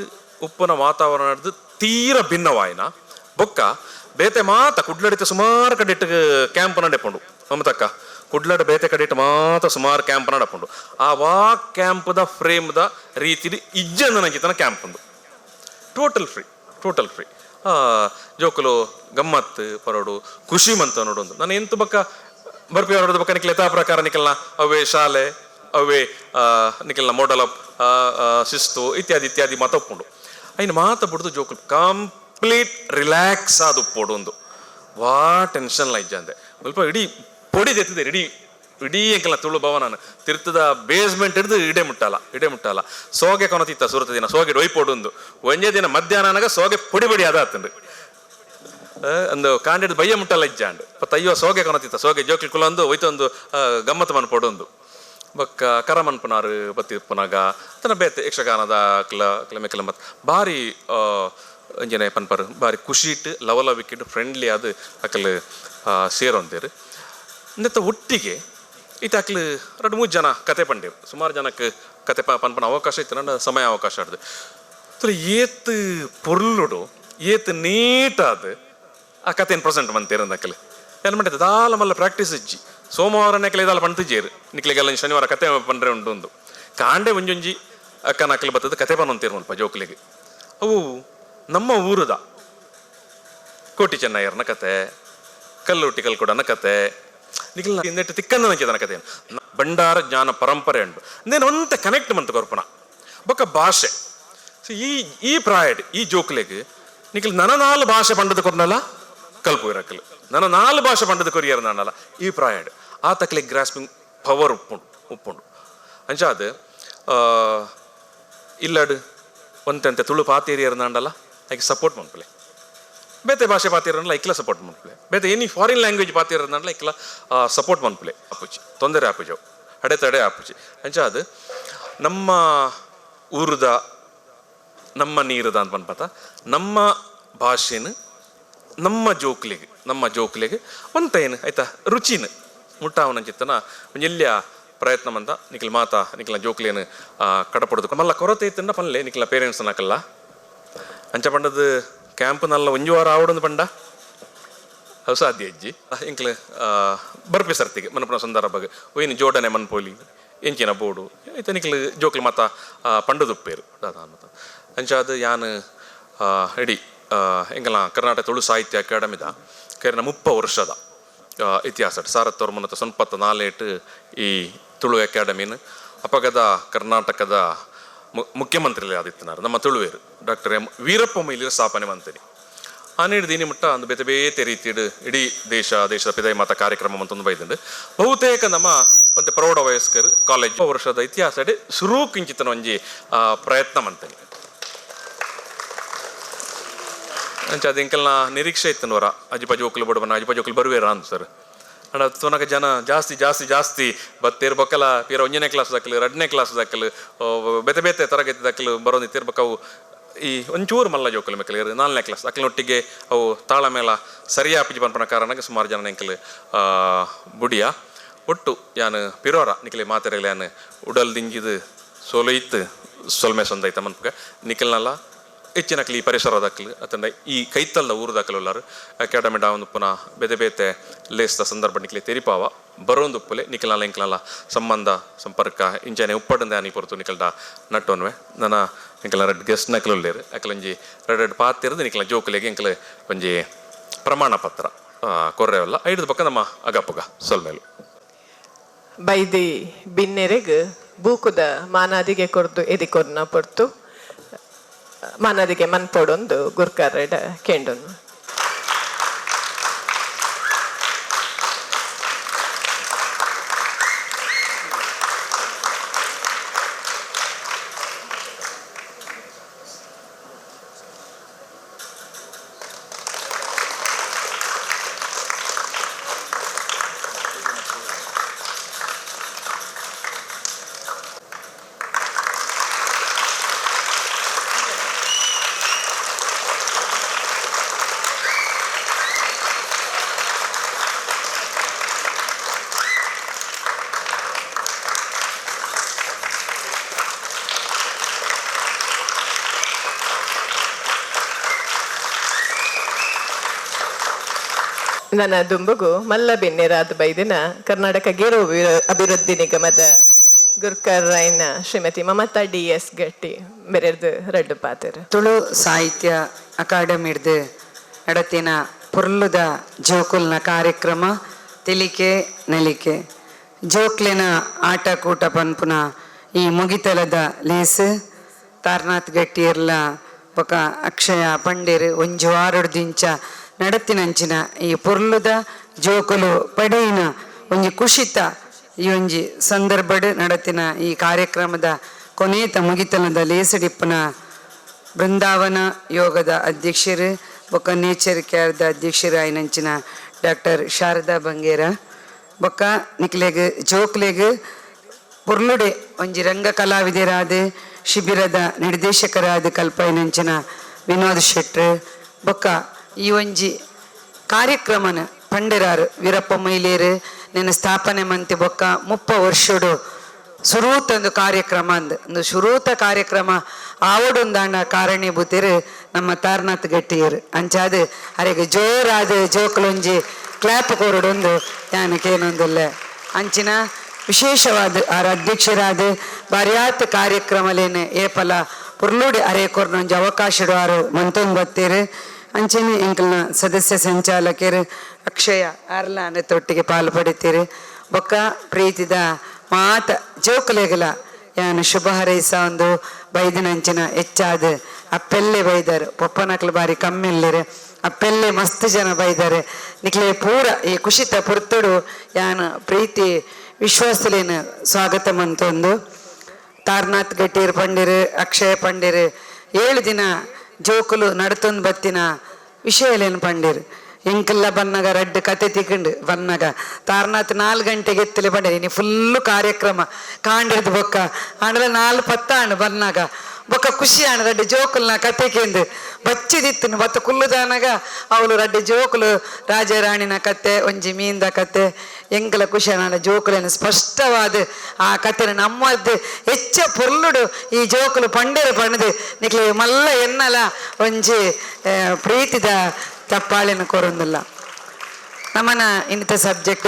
ಉಪ್ಪನ ವಾತಾವರಣ ತೀರ ಭಿನ್ನವಾಯಿನ ಬೊಕ್ಕ ಬೇತೆ ಮಾತ ಕುಡ್ಲಡಿತ ಸುಮಾರು ಕಡೆ ಕ್ಯಾಂಪ್ ನಡೆಪುಂಡು ಮಮತಕ್ಕ ಕುಡ್ಲಡ ಬೇತೆ ಕಡೆ ಮಾತ ಸುಮಾರು ಕ್ಯಾಂಪ್ ನಡಪುಂಡು ಆ ಕ್ಯಾಂಪ್ದ ಫ್ರೇಮ್ದ ರೀತಿಲಿ ಇಜ್ಜಂದ ನಂಚಿತನ ಕ್ಯಾಂಪ್ ಉಂಡು ಟೋಟಲ್ ಫ್ರೀ ಜೋಕುಲು ಗಮ್ಮತ್ ಪರೋಡು ಖುಷಿ ಮಂತ ನೋಡೊಂದು ನಾನು ಎಂತ ಬಕ್ಕ ಬರ್ಪಿ ಹೊರಡದ ಬಕ್ಕ ನಿಖಲ್ ಯಥಾ ಪ್ರಕಾರ ನಿಖಲ್ನ ಅವೇ ಶಾಲೆ ಅವೇ ನಿಖಲ್ನ ಮೋಡಲ್ ಆಫ್ ಶಿಸ್ತು ಇತ್ಯಾದಿ ಮಾತೊಪ್ಪುಂಡು ಐನು ಬಿಡ್ದು ಜೋಕುಲು ಕಂಪ್ಲೀಟ್ ರಿಲ್ಯಾಕ್ಸ್ ಆದ ಉಪ್ಪೋಡು ಒಂದು ವಾ ಟೆನ್ಷನ್ ಇಜ್ಜಂದೆ ಸ್ವಲ್ಪ ಇಡೀ ಪೊಡಿದೆತ್ತಿದೆ ಇಡೀ ಎಂಕಲ್ನ ತುಳು ಭವನ ತಿರ್ತದ ಬೇಸ್ಮೆಂಟ್ ಹಿಡಿದು ಇಡೇ ಮುಟ್ಟಲ್ಲ ಸೋಗೆ ಕೊನತಿತ್ತ ಸುರತ ದಿನ ಸೋಗೆ ಒಯ್ಪೋಡು ಒಂದೇ ದಿನ ಮಧ್ಯಾಹ್ನನಾಗ ಸೋಗೆ ಪುಡಿ ಅದಾತಂಡ್ರಿ ಒಂದು ಕಾಂಡೆಡ್ ಬಯ್ಯ ಮುಟ್ಟಲ್ಲ ಇಜ್ಜಾಂಡ್ ಪತ್ತ ಅಯ್ಯೋ ಸೋಗೆ ಕೊನತಿತ್ತ ಸೋಗೆ ಜೋಕ್ಲಿ ಕುಲೊಂದು ಒಯ್ತೊಂದು ಗಮ್ಮತ್ತು ಮನ್ಪೊಡೊಂದು ಬೊಕ್ಕ ಕರ ಮನ್ಪುನಾರು ಬತ್ತಿಪ್ಪುನಾಗ ತನ್ನ ಬೇತೆ ಯಕ್ಷಗಾನದ ಮೆಕ್ಕಲ ಮತ್ತು ಭಾರಿ ಅಂಜನೆ ಪನ್ಪರು ಭಾರಿ ಖುಷಿಟ್ಟು ಲವಲವಿಕ್ಕಿಟ್ಟು ಫ್ರೆಂಡ್ಲಿ ಅದು ಅಕ್ಕಲು ಸೇರೊಂದೇರು ನೆತ್ತ ಒಟ್ಟಿಗೆ ಈತ ಅಕ್ಲು 2-3 ಜನ ಕತೆ ಪಂಡೇರು ಸುಮಾರು ಜನಕ್ಕೆ ಕತೆ ಪನ್ಪನ ಅವಕಾಶ ಇತ್ತು ನನ್ನ ಸಮಯ ಅವಕಾಶ ಆಡ್ದು ಏತ್ ಪೊರ್ಲುಡು ಏತ್ ನೀಟಾದ ಆ ಕತೆಯನ್ನು ಪ್ರೆಸೆಂಟ್ ಮಂತೇರು ಅಕ್ಕಲು ಏನು ಮಾಡಿದೆ ದಾಲ ಮಲ್ಲ ಪ್ರಾಕ್ಟೀಸ್ ಇಜ್ಜಿ ಸೋಮವಾರ ನೆಕ್ಕಲೆ ಇದಾಲ ಪಣ್ತಿಜೇರು ನಿಕ್ಲಿಗೆಲ್ಲ ಶನಿವಾರ ಕತೆ ಪಂಡ್ರೆ ಉಂಟು ಒಂದು ಕಾಂಡೆ ಒಂಜೊಂಜಿ ಅಕ್ಕನ ಅಕ್ಕಲು ಬರ್ತದೆ ಕತೆ ಪನ್ನೊಂತೀರು ಮಲ್ಪ ಜೋಕ್ಲಿಗೆ ಅವು ನಮ್ಮ ಊರದ ಕೋಟಿ ಚೆನ್ನಯ್ಯರ್ನ ಕತೆ ಕಲ್ಲುಟ್ಟಿ ಕಲ್ಕೊಡನ ಕತೆ ನಿಖಿಲ್ ಇನ್ನೆಟ್ಟು ತಿಕ್ಕನ್ನ ನಂಚಿದನ ಕತೆ ಭಂಡಾರ ಜ್ಞಾನ ಪರಂಪರೆ ಉಂಟು ನೇನು ಒಂತೆ ಕನೆಕ್ಟ್ ಮಂತ ಕೊರ್ಪನ ಬೊಕ್ಕ ಭಾಷೆ ಸೊ ಈ ಪ್ರಾಯಡ್ ಈ ಜೋಕ್ಲೆಗೆ ನಿಖಿಲ್ ನನ್ನ 4 ಭಾಷೆ ಪಂಡದ ಕೊರ್ನಲ್ಲ ಕಲ್ಪು ಇರಕ್ಕಲು ನನ್ನ 4 ಭಾಷೆ ಪಂಡದ ಕೊರಿಯರ್ ನಾನಲ್ಲ ಈ ಪ್ರಾಯಡ್ ಆ ತಕ್ಲೆ ಗ್ರಾಸ್ಪಿಂಗ್ ಪವರ್ ಉಪ್ಪುಂಡು ಅಂಚಾದ ಇಲ್ಲಡು ಒಂತೆ ತುಳು ಪಾತೇರಿಯರ್ ನಾಂಡಲ್ಲ ಐಕೆ ಸಪೋರ್ಟ್ ಮನ್ಪಲೆ ಬೇತೆ ಭಾಷೆ ಪಾತಿರಲ್ಲ ಐಕ್ಲ ಸಪೋರ್ಟ್ ಮನ್ಪಲೆ ಬೇತೆ ಎನಿ ಫಾರಿನ್ ಲ್ಯಾಂಗ್ವೇಜ್ ಪಾತಿರಲ್ಲ ಐಕ್ಲ ಸಪೋರ್ಟ್ ಮನ್ಪಲೆ ಆಪುಜಿ ತೊಂದರೆ ಆಪುಜವು ಅಡೆತಡೆ ಆಪುಜಿ ಅಂಚಾದ ನಮ್ಮ ಊರದ ನಮ್ಮ ನೀರದ ಅಂತ ಪನ್ಪತ ನಮ್ಮ ಭಾಷೆನ ನಮ್ಮ ಜೋಕ್ಲಿಗೆ ಒಂತ ಏನು ಆಯ್ತಾ ರುಚಿನ ಮುಟ್ಟಾವನಂಚಿತ್ತನ ಒಂಜೆಲ್ಯ ಪ್ರಯತ್ನ ಮಂತ ನಿಖಿಲ್ ಮಾತಾ ನಿಖಿಲ ಜೋಕ್ಲೇನು ಕಡಪಡದು ಮಲ್ಲ ಕೊರತೆ ಇತ್ತಂಡ ಪನ್ಲೆ ನಿಖಿಲ ಪೇರೆಂಟ್ಸ್ ನಾಕಲ್ಲ ಅಂಚ ಪಂಡದು ಕ್ಯಾಂಪ್ ನಲ್ಲ 1 ವಾರ ಆವಡೊಂದು ಪಂಡ ಅವು ಸಾಧ್ಯ ಅಜ್ಜಿ ಇಂಕ್ಲ ಬರ್ಪಿ ಸರ್ತಿಗೆ ಮನಪುನ ಸಂದರ್ಭಗೆ ಒಯ್ನು ಜೋಡಣೆ ಮನ್ಪೋಲಿ ಎಂಚಿನ ಬೋಡು ಆಯ್ತು ನಿಖಿಲ್ ಜೋಕ್ಲು ಮಾತ ಪಂಡದುಪ್ಪೇರು ದಾದಾ ಮತ ಅಂಚಾದ ಯಾನು ಇಡೀ ಎಂಗಲ ಕರ್ನಾಟಕ ತುಳು ಸಾಹಿತ್ಯ ಅಕಾಡೆಮಿದ ಕೇರಳ 30 ವರ್ಷದ ಇತಿಹಾಸ ಸಾರತ್ತವ್ರ ಮುನ್ನತ ಸೊನ್ಪತ್ತ 4 ಈ ತುಳು ಅಕಾಡೆಮಿನ ಅಪಗದ ಕರ್ನಾಟಕದ ಮುಖ್ಯಮಂತ್ರಿ ಆದಿತ್ಯನಾರು ನಮ್ಮ ತುಳುವೇರು ಡಾಕ್ಟರ್ ಎಂ ವೀರಪ್ಪ ಮೊಯ್ಲಿಯ ಸ್ಥಾಪನೆ ಮಂತನಿ ಆ ನೀಡಿದ ಇನಿ ಮುಟ್ಟ ಒಂದು ಬೇತೆ ಬೇತೆ ರೀತಿಡು ಇಡೀ ದೇಶದ ಪಿದೈ ಮಾತ ಕಾರ್ಯಕ್ರಮ ಅಂತಂದು ಬೈದಂಡು ಬಹುತೇಕ ನಮ್ಮ ಒಂದು ಪ್ರೌಢ ವಯಸ್ಕರು ಕಾಲೇಜ್ ವರ್ಷದ ಇತಿಹಾಸ ಶುರು ಕಿಂಚಿತನ ಒಂಜಿ ಪ್ರಯತ್ನ ಮಂತನಿ ಅಂಚ ಅದು ಇಂಕಲ್ನ ನಿರೀಕ್ಷೆ ಇತ್ತನವರ ಅಜಿಪ ಜೋಕುಲು ಬಡಬನ ಅಜಿಪ ಜೋಕುಲು ಬರುವೇರ ಅಂತ ಸರ್ ಅಂಡ ತೋನಕ ಜನ ಜಾಸ್ತಿ ಬತ್ತೇರು ಬಕ್ಕಲ ಪೀರ 1ನೇ ಕ್ಲಾಸ್ ದಕ್ಕಲು 2ನೇ ಕ್ಲಾಸ್ ದಕ್ಕಲು ಬೇತೆ ತರಗತಿ ದಕ್ಕಲು ಬರೋದಿತ್ತಿರ್ಬೇಕು ಅವು ಈ ಒಂಚೂರು ಮಲ್ಲ ಜೋಕಲು ಮೆಕ್ಕಲು 4ನೇ ಕ್ಲಾಸ್ ಅಕ್ಕಲೊಟ್ಟಿಗೆ ಅವು ತಾಳ ಮೇಲ ಸರಿಯಾಪಿಜಿ ಪನ್ಪನ ಕಾರಣಕ್ಕೆ ಸುಮಾರು ಜನ ನಿಂಕಲು ಬುಡಿಯ ಒಟ್ಟು ಯಾನು ಪಿರೋರ ನಿಖಲೆ ಮಾತೆರೆಗಳು ಯಾನು ಉಡಲ್ ದಿಂಜಿದು ಸೋಲೈತ್ ಸೊಲ್ಮೆ ಸೊಂದೈತ ಮನ್ಪಗ ನಿಖಲ್ನಲ್ಲ ಹೆಚ್ಚಿನಕ್ಲಿ ಈ ಪರಿಸರದಕ್ಕಲು ಅತಂಡ ಈ ಕೈತಲ್ದ ಊರದಕ್ಕಲುಲ್ಲಾರು ಅಕಾಡೆಮಿ ಒಂದು ಪುನಃ ಬೇತೆ ಲೇಸ್ದ ಸಂದರ್ಭ ನಿಕ್ಲೆ ತೆರಿಪಾವ ಬರೋಂದು ಉಪ್ಪಲೆ ನಿಖಲ್ನಲ್ಲ ಇಂಕ್ಲಲ್ಲ ಸಂಬಂಧ ಸಂಪರ್ಕ ಇಂಚನೆ ಉಪ್ಪಡಂದೆ ಅನಿ ಪೊರ್ತು ನಿಖಲ್ಡ ನಟ್ಟೋನ್ವೆ ನನ್ನ ಇಂಕಲ 2 ಗೆಸ್ಟ್ ನಕಲುಲ್ಲೇರು ಅಕಲಂಜಿ 2 ಪಾತಿರದು ನಿಖಲ ಜೋಕುಲೆಗೆ ಇಂಕಲ ಒಂಜಿ ಪ್ರಮಾಣ ಪತ್ರ ಕೊರ್ರೆವಲ್ಲ ಐದು ಪಕ್ಕ ನಮ್ಮ ಅಗಪ್ಪಗ ಸೊಲ್ಮೇಲು ಬೈದಿ ಬಿನ್ನೆರೆಗ್ ಬೂಕುದ ಮಾನಾದಿಗೆ ಕೊರ್ದು ಎದಿ ಕೊರ್ನ ಪೊರ್ತು ಮಾನದಿಗೆ ಮನ್ಪೊಡೊಂದು ಗುರ್ಕರ್ರೆಡ ಕೇಂಡೊಂದು ನನ್ನ ದುಂಬುಗು ಮಲ್ಲ ಬೆನ್ನೆರಾದ ಬೈದಿನ ಕರ್ನಾಟಕ ಗೇರು ಅಭಿವೃದ್ಧಿ ನಿಗಮದ ಗುರ್ಕರ್ರೈನ ಶ್ರೀಮತಿ ಮಮತಾ DS ಗಟ್ಟಿ ಬೆರೆದು 2 ಪಾತೆರು ತುಳು ಸಾಹಿತ್ಯ ಅಕಾಡೆಮಿಡ್ದು ನಡತಿನ ಪೊರ್ಲುದ ಜೋಕುಲ್ನ ಕಾರ್ಯಕ್ರಮ ತಿಳಿಕೆ ನಲಿಕೆ ಜೋಕ್ಲಿನ ಆಟ ಕೂಟ ಪನ್ಪುನ ಈ ಮುಗಿತಲದ ಲೇಸು ತಾರ್ನಾಥ್ ಗಟ್ಟಿಯರ್ಲ ಬೊಕ ಅಕ್ಷಯ ಪಂಡೇರು ಒಂಜು ವಾರೊಡ್ದಿಂಚ ನಡತಿನಂಚಿನ ಈ ಪೊರ್ಲುದ ಜೋಕುಲು ಪಡೆಯಿನ ಒಂಜಿ ಕುಶಿತ ಈ ಒಂಜಿ ಸಂದರ್ಭಡ್ ನಡತಿನ ಈ ಕಾರ್ಯಕ್ರಮದ ಕೊನೇತ ಮುಗಿತನದ ಲೇಸಡಿಪ್ಪನ ಬೃಂದಾವನ ಯೋಗದ ಅಧ್ಯಕ್ಷರು ಬೊಕ್ಕ ನೇಚರ್ ಕೇರ್ದ ಅಧ್ಯಕ್ಷರಾಯಿನಂಚಿನ ಡಾಕ್ಟರ್ ಶಾರದಾ ಬಂಗೇರ ಬೊಕ್ಕ ನಿಕ್ಲೆಗ್ ಜೋಕ್ಲೆಗ್ ಪುರ್ಲುಡೆ ಒಂಜಿ ರಂಗ ಕಲಾವಿದರಾದ ಶಿಬಿರದ ನಿರ್ದೇಶಕರಾದ ಕಲ್ಪೈನಂಚಿನ ವಿನೋದ್ ಶೆಟ್ರ್ ಬೊಕ್ಕ ಈ ಒಂಜಿ ಕಾರ್ಯಕ್ರಮನ ಪಂಡರಾರು ವೀರಪ್ಪ ಮೈಲೇರು ನೆನ ಸ್ಥಾಪನೆ ಮಂತಿ ಬೊಕ್ಕ 30 ವರ್ಷಡು ಸುರೂತಂದು ಕಾರ್ಯಕ್ರಮ ಒಂದು ಶುರೂತ ಕಾರ್ಯಕ್ರಮ ಆವಡೊಂದಾಂಡ ಕಾರಣೀಭೂತರು ನಮ್ಮ ತಾರನಾಥ್ ಗಟ್ಟಿಯರು ಅಂಚಾದ ಅರೆಗೆ ಜೋರಾದ ಜೋಕುಲೊಂಜಿ ಕ್ಲಾಪ್ ಕೊರಡೊಂದು ಯಾನಕ್ಕೇನೊಂದಿಲ್ಲ ಅಂಚಿನ ವಿಶೇಷವಾದ ಆರ ಅಧ್ಯಕ್ಷರಾದ ಬಾರಿಯಾತ್ ಕಾರ್ಯಕ್ರಮಲೇನೆ ಏಪಲ ಪುರ್ಲುಡಿ ಅರೆಕೊರ್ನೊಂಜಿ ಅವಕಾಶ ಮಂತೊಂದು ಬತ್ತೇರು ಅಂಚನೆ ಎಂಕಲ್ನ ಸದಸ್ಯ ಸಂಚಾಲಕರು ಅಕ್ಷಯ ಆರ್ಲಾನ ತೊಟ್ಟಿಗೆ ಪಾಲು ಪಡಿತೀರಿ ಬೊಕ್ಕ ಪ್ರೀತಿದ ಮಾತ ಜೋಕುಲೆಗಲ ಯಾನು ಶುಭ ಹಾರೈಸ ಒಂದು ಬೈದಿನಂಚಿನ ಹೆಚ್ಚಾದ ಅಪ್ಪೆಲ್ಲೆ ಬೈದಾರೆ ಪೊಪ್ಪನಕ್ಲು ಬಾರಿ ಕಮ್ಮಿಲ್ಲರು ಅಪ್ಪೆಲ್ಲೆ ಮಸ್ತ್ ಜನ ಬೈದಾರೆ ನಿಕ್ಲೆ ಪೂರ ಈ ಖುಷಿತ ಪುರ್ತುಡು ಯಾನು ಪ್ರೀತಿ ವಿಶ್ವಾಸಲೇನ ಸ್ವಾಗತ ಮಂತೊಂದು ತಾರನಾಥ್ ಗಟ್ಟೀರ್ ಪಂಡಿರು ಅಕ್ಷಯ ಪಂಡಿರು 7 ದಿನ ಜೋಕುಲು ನಡ್ತೊಂದು ಬತ್ತಿನ ವಿಷಯಲೇನು ಪಂಡಿರು ಎಂಕಲ್ಲ ಬನ್ನಗ ರಡ್ಡು ಕತೆ ತಿಕ್ಕಂಡು ಬನ್ನಗ ತಾರನಾಥ್ 4 ಗಂಟೆಗೆ ಎತ್ತಲೆ ಪಂಡಿರಿ ಇನ್ನು ಫುಲ್ಲು ಕಾರ್ಯಕ್ರಮ ಕಾಂಡಿರ್ದು ಬೊಕ್ಕ ಆಂಡಲ 4:10 ಬನ್ನಾಗ ಬೊಕ್ಕ ಖುಷಿ ಆಣ ರಡ್ಡು ಜೋಕುಲ್ನ ಕತೆಕೆಂದು ಬಚ್ಚಿದಿತ್ತು ಬತ್ತ ಕುಲ್ಲುದಾನಾಗ ಅವಳು ರಡ್ಡು ಜೋಕುಲು ರಾಜಾರಾಣಿನ ಕತೆ ಒಂಜಿ ಮೀನ್ದ ಕತೆ ಎಂಕಲ ಖುಷಿ ಆಣ ಜೋಕುಲೇನು ಸ್ಪಷ್ಟವಾದ ಆ ಕತೆನ ನಮ್ಮದು ಹೆಚ್ಚ ಪೊರ್ಲುಡು ಈ ಜೋಕುಲು ಪಂಡೇರು ಪಣದು ನಿಕ್ಲೆ ಮಲ್ಲ ಎನ್ನಲ ಒಂಜಿ ಪ್ರೀತಿದ ಚಪ್ಪಾಳೆನ ಕೊರೊಂದಿಲ್ಲ ನಮ್ಮನ ಇಂಥ ಸಬ್ಜೆಕ್ಟ್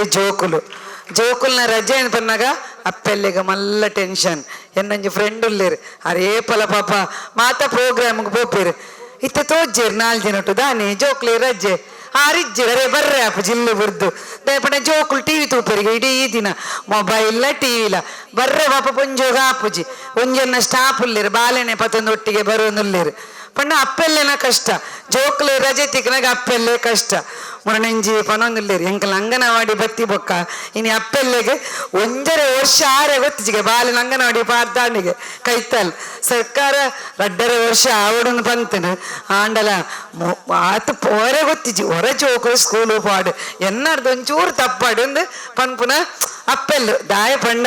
ಜೋಕುಲ್ನ ರಜೆ ಏನು ಪನ್ನಾಗ ಅಪ್ಪೆಲ್ಲಿಗೆ ಮಲ್ಲ ಟೆನ್ಷನ್ ಎನ್ನೊಂಜಿ ಫ್ರೆಂಡ್ ಉಳ್ಳೇರು ಅರೇಪಲ ಪಾಪ ಮಾತ ಪ್ರೋಗ್ರಾಮ್ಗೆ ಪೋಪೇರು ಇತ್ತ ತೋಜ್ಜೇರು 4 ದಿನ ಒಟ್ಟು ದಾನಿ ಜೋಕ್ಲಿ ರಜೆ ಆರಿಜ್ಜೇರು ಅರೇ ಬರ್ರೆ ಅಪ್ಪ ಜಿಲ್ಲೆ ಬಿಡ್ದು ದಯಪಡ ಜೋಕುಲು ಟಿವಿ ತೂಪರಿಗೆ ಇಡೀ ದಿನ ಮೊಬೈಲ್ ಟಿವಿಲ ಬರ್ರೆ ಪಾಪ ಪೊಂಜೋಗ ಆಪುಜಿ ಒಂಜನ್ನ ಸ್ಟಾಪ್ ಉಳ್ಳೇರು ಬಾಲೆನೆ ಪತ್ತೊಂದು ಒಟ್ಟಿಗೆ ಬರೋನುಳ್ಳೇರು ಪಂಡ ಅಪ್ಪೆಲ್ಲೆನ ಕಷ್ಟ ಜೋಕ್ಲೆ ರಜೆ ತಿಕ್ಕನಾಗ ಅಪ್ಪೆಲ್ಲೇ ಕಷ್ಟ ಮುರಣಂಜಿ ಪನೊಂದಿಲ್ಲೇರಿ ಎಂಕಲ್ ಅಂಗನವಾಡಿ ಬತ್ತಿ ಬೊಕ್ಕ ಇನ್ನು ಅಪ್ಪೆಲ್ಲೆಗೆ 1.5 ವರ್ಷ ಆರೆ ಗೊತ್ತಿಜಿಗೆ ಬಾಲಿನ ಅಂಗನವಾಡಿ ಪಾರ್ದಾಣಿಗೆ ಕೈತಲ್ ಸರ್ಕಾರ 2.5 ವರ್ಷ ಆವಡನ್ನು ಪಂತನು ಆಂಡಲ ಆತ ಹೊರೆ ಗೊತ್ತಿಜಿ ಹೊರ ಜೋಕು ಸ್ಕೂಲು ಪಾಡು ಎನ್ನಾರ್ದು ಒಂಚೂರು ತಪ್ಪಾಡು ಒಂದು ಪನ್ಪುನ ಅಪ್ಪೆಲ್ಲು ದಾಯ ಪಂಡ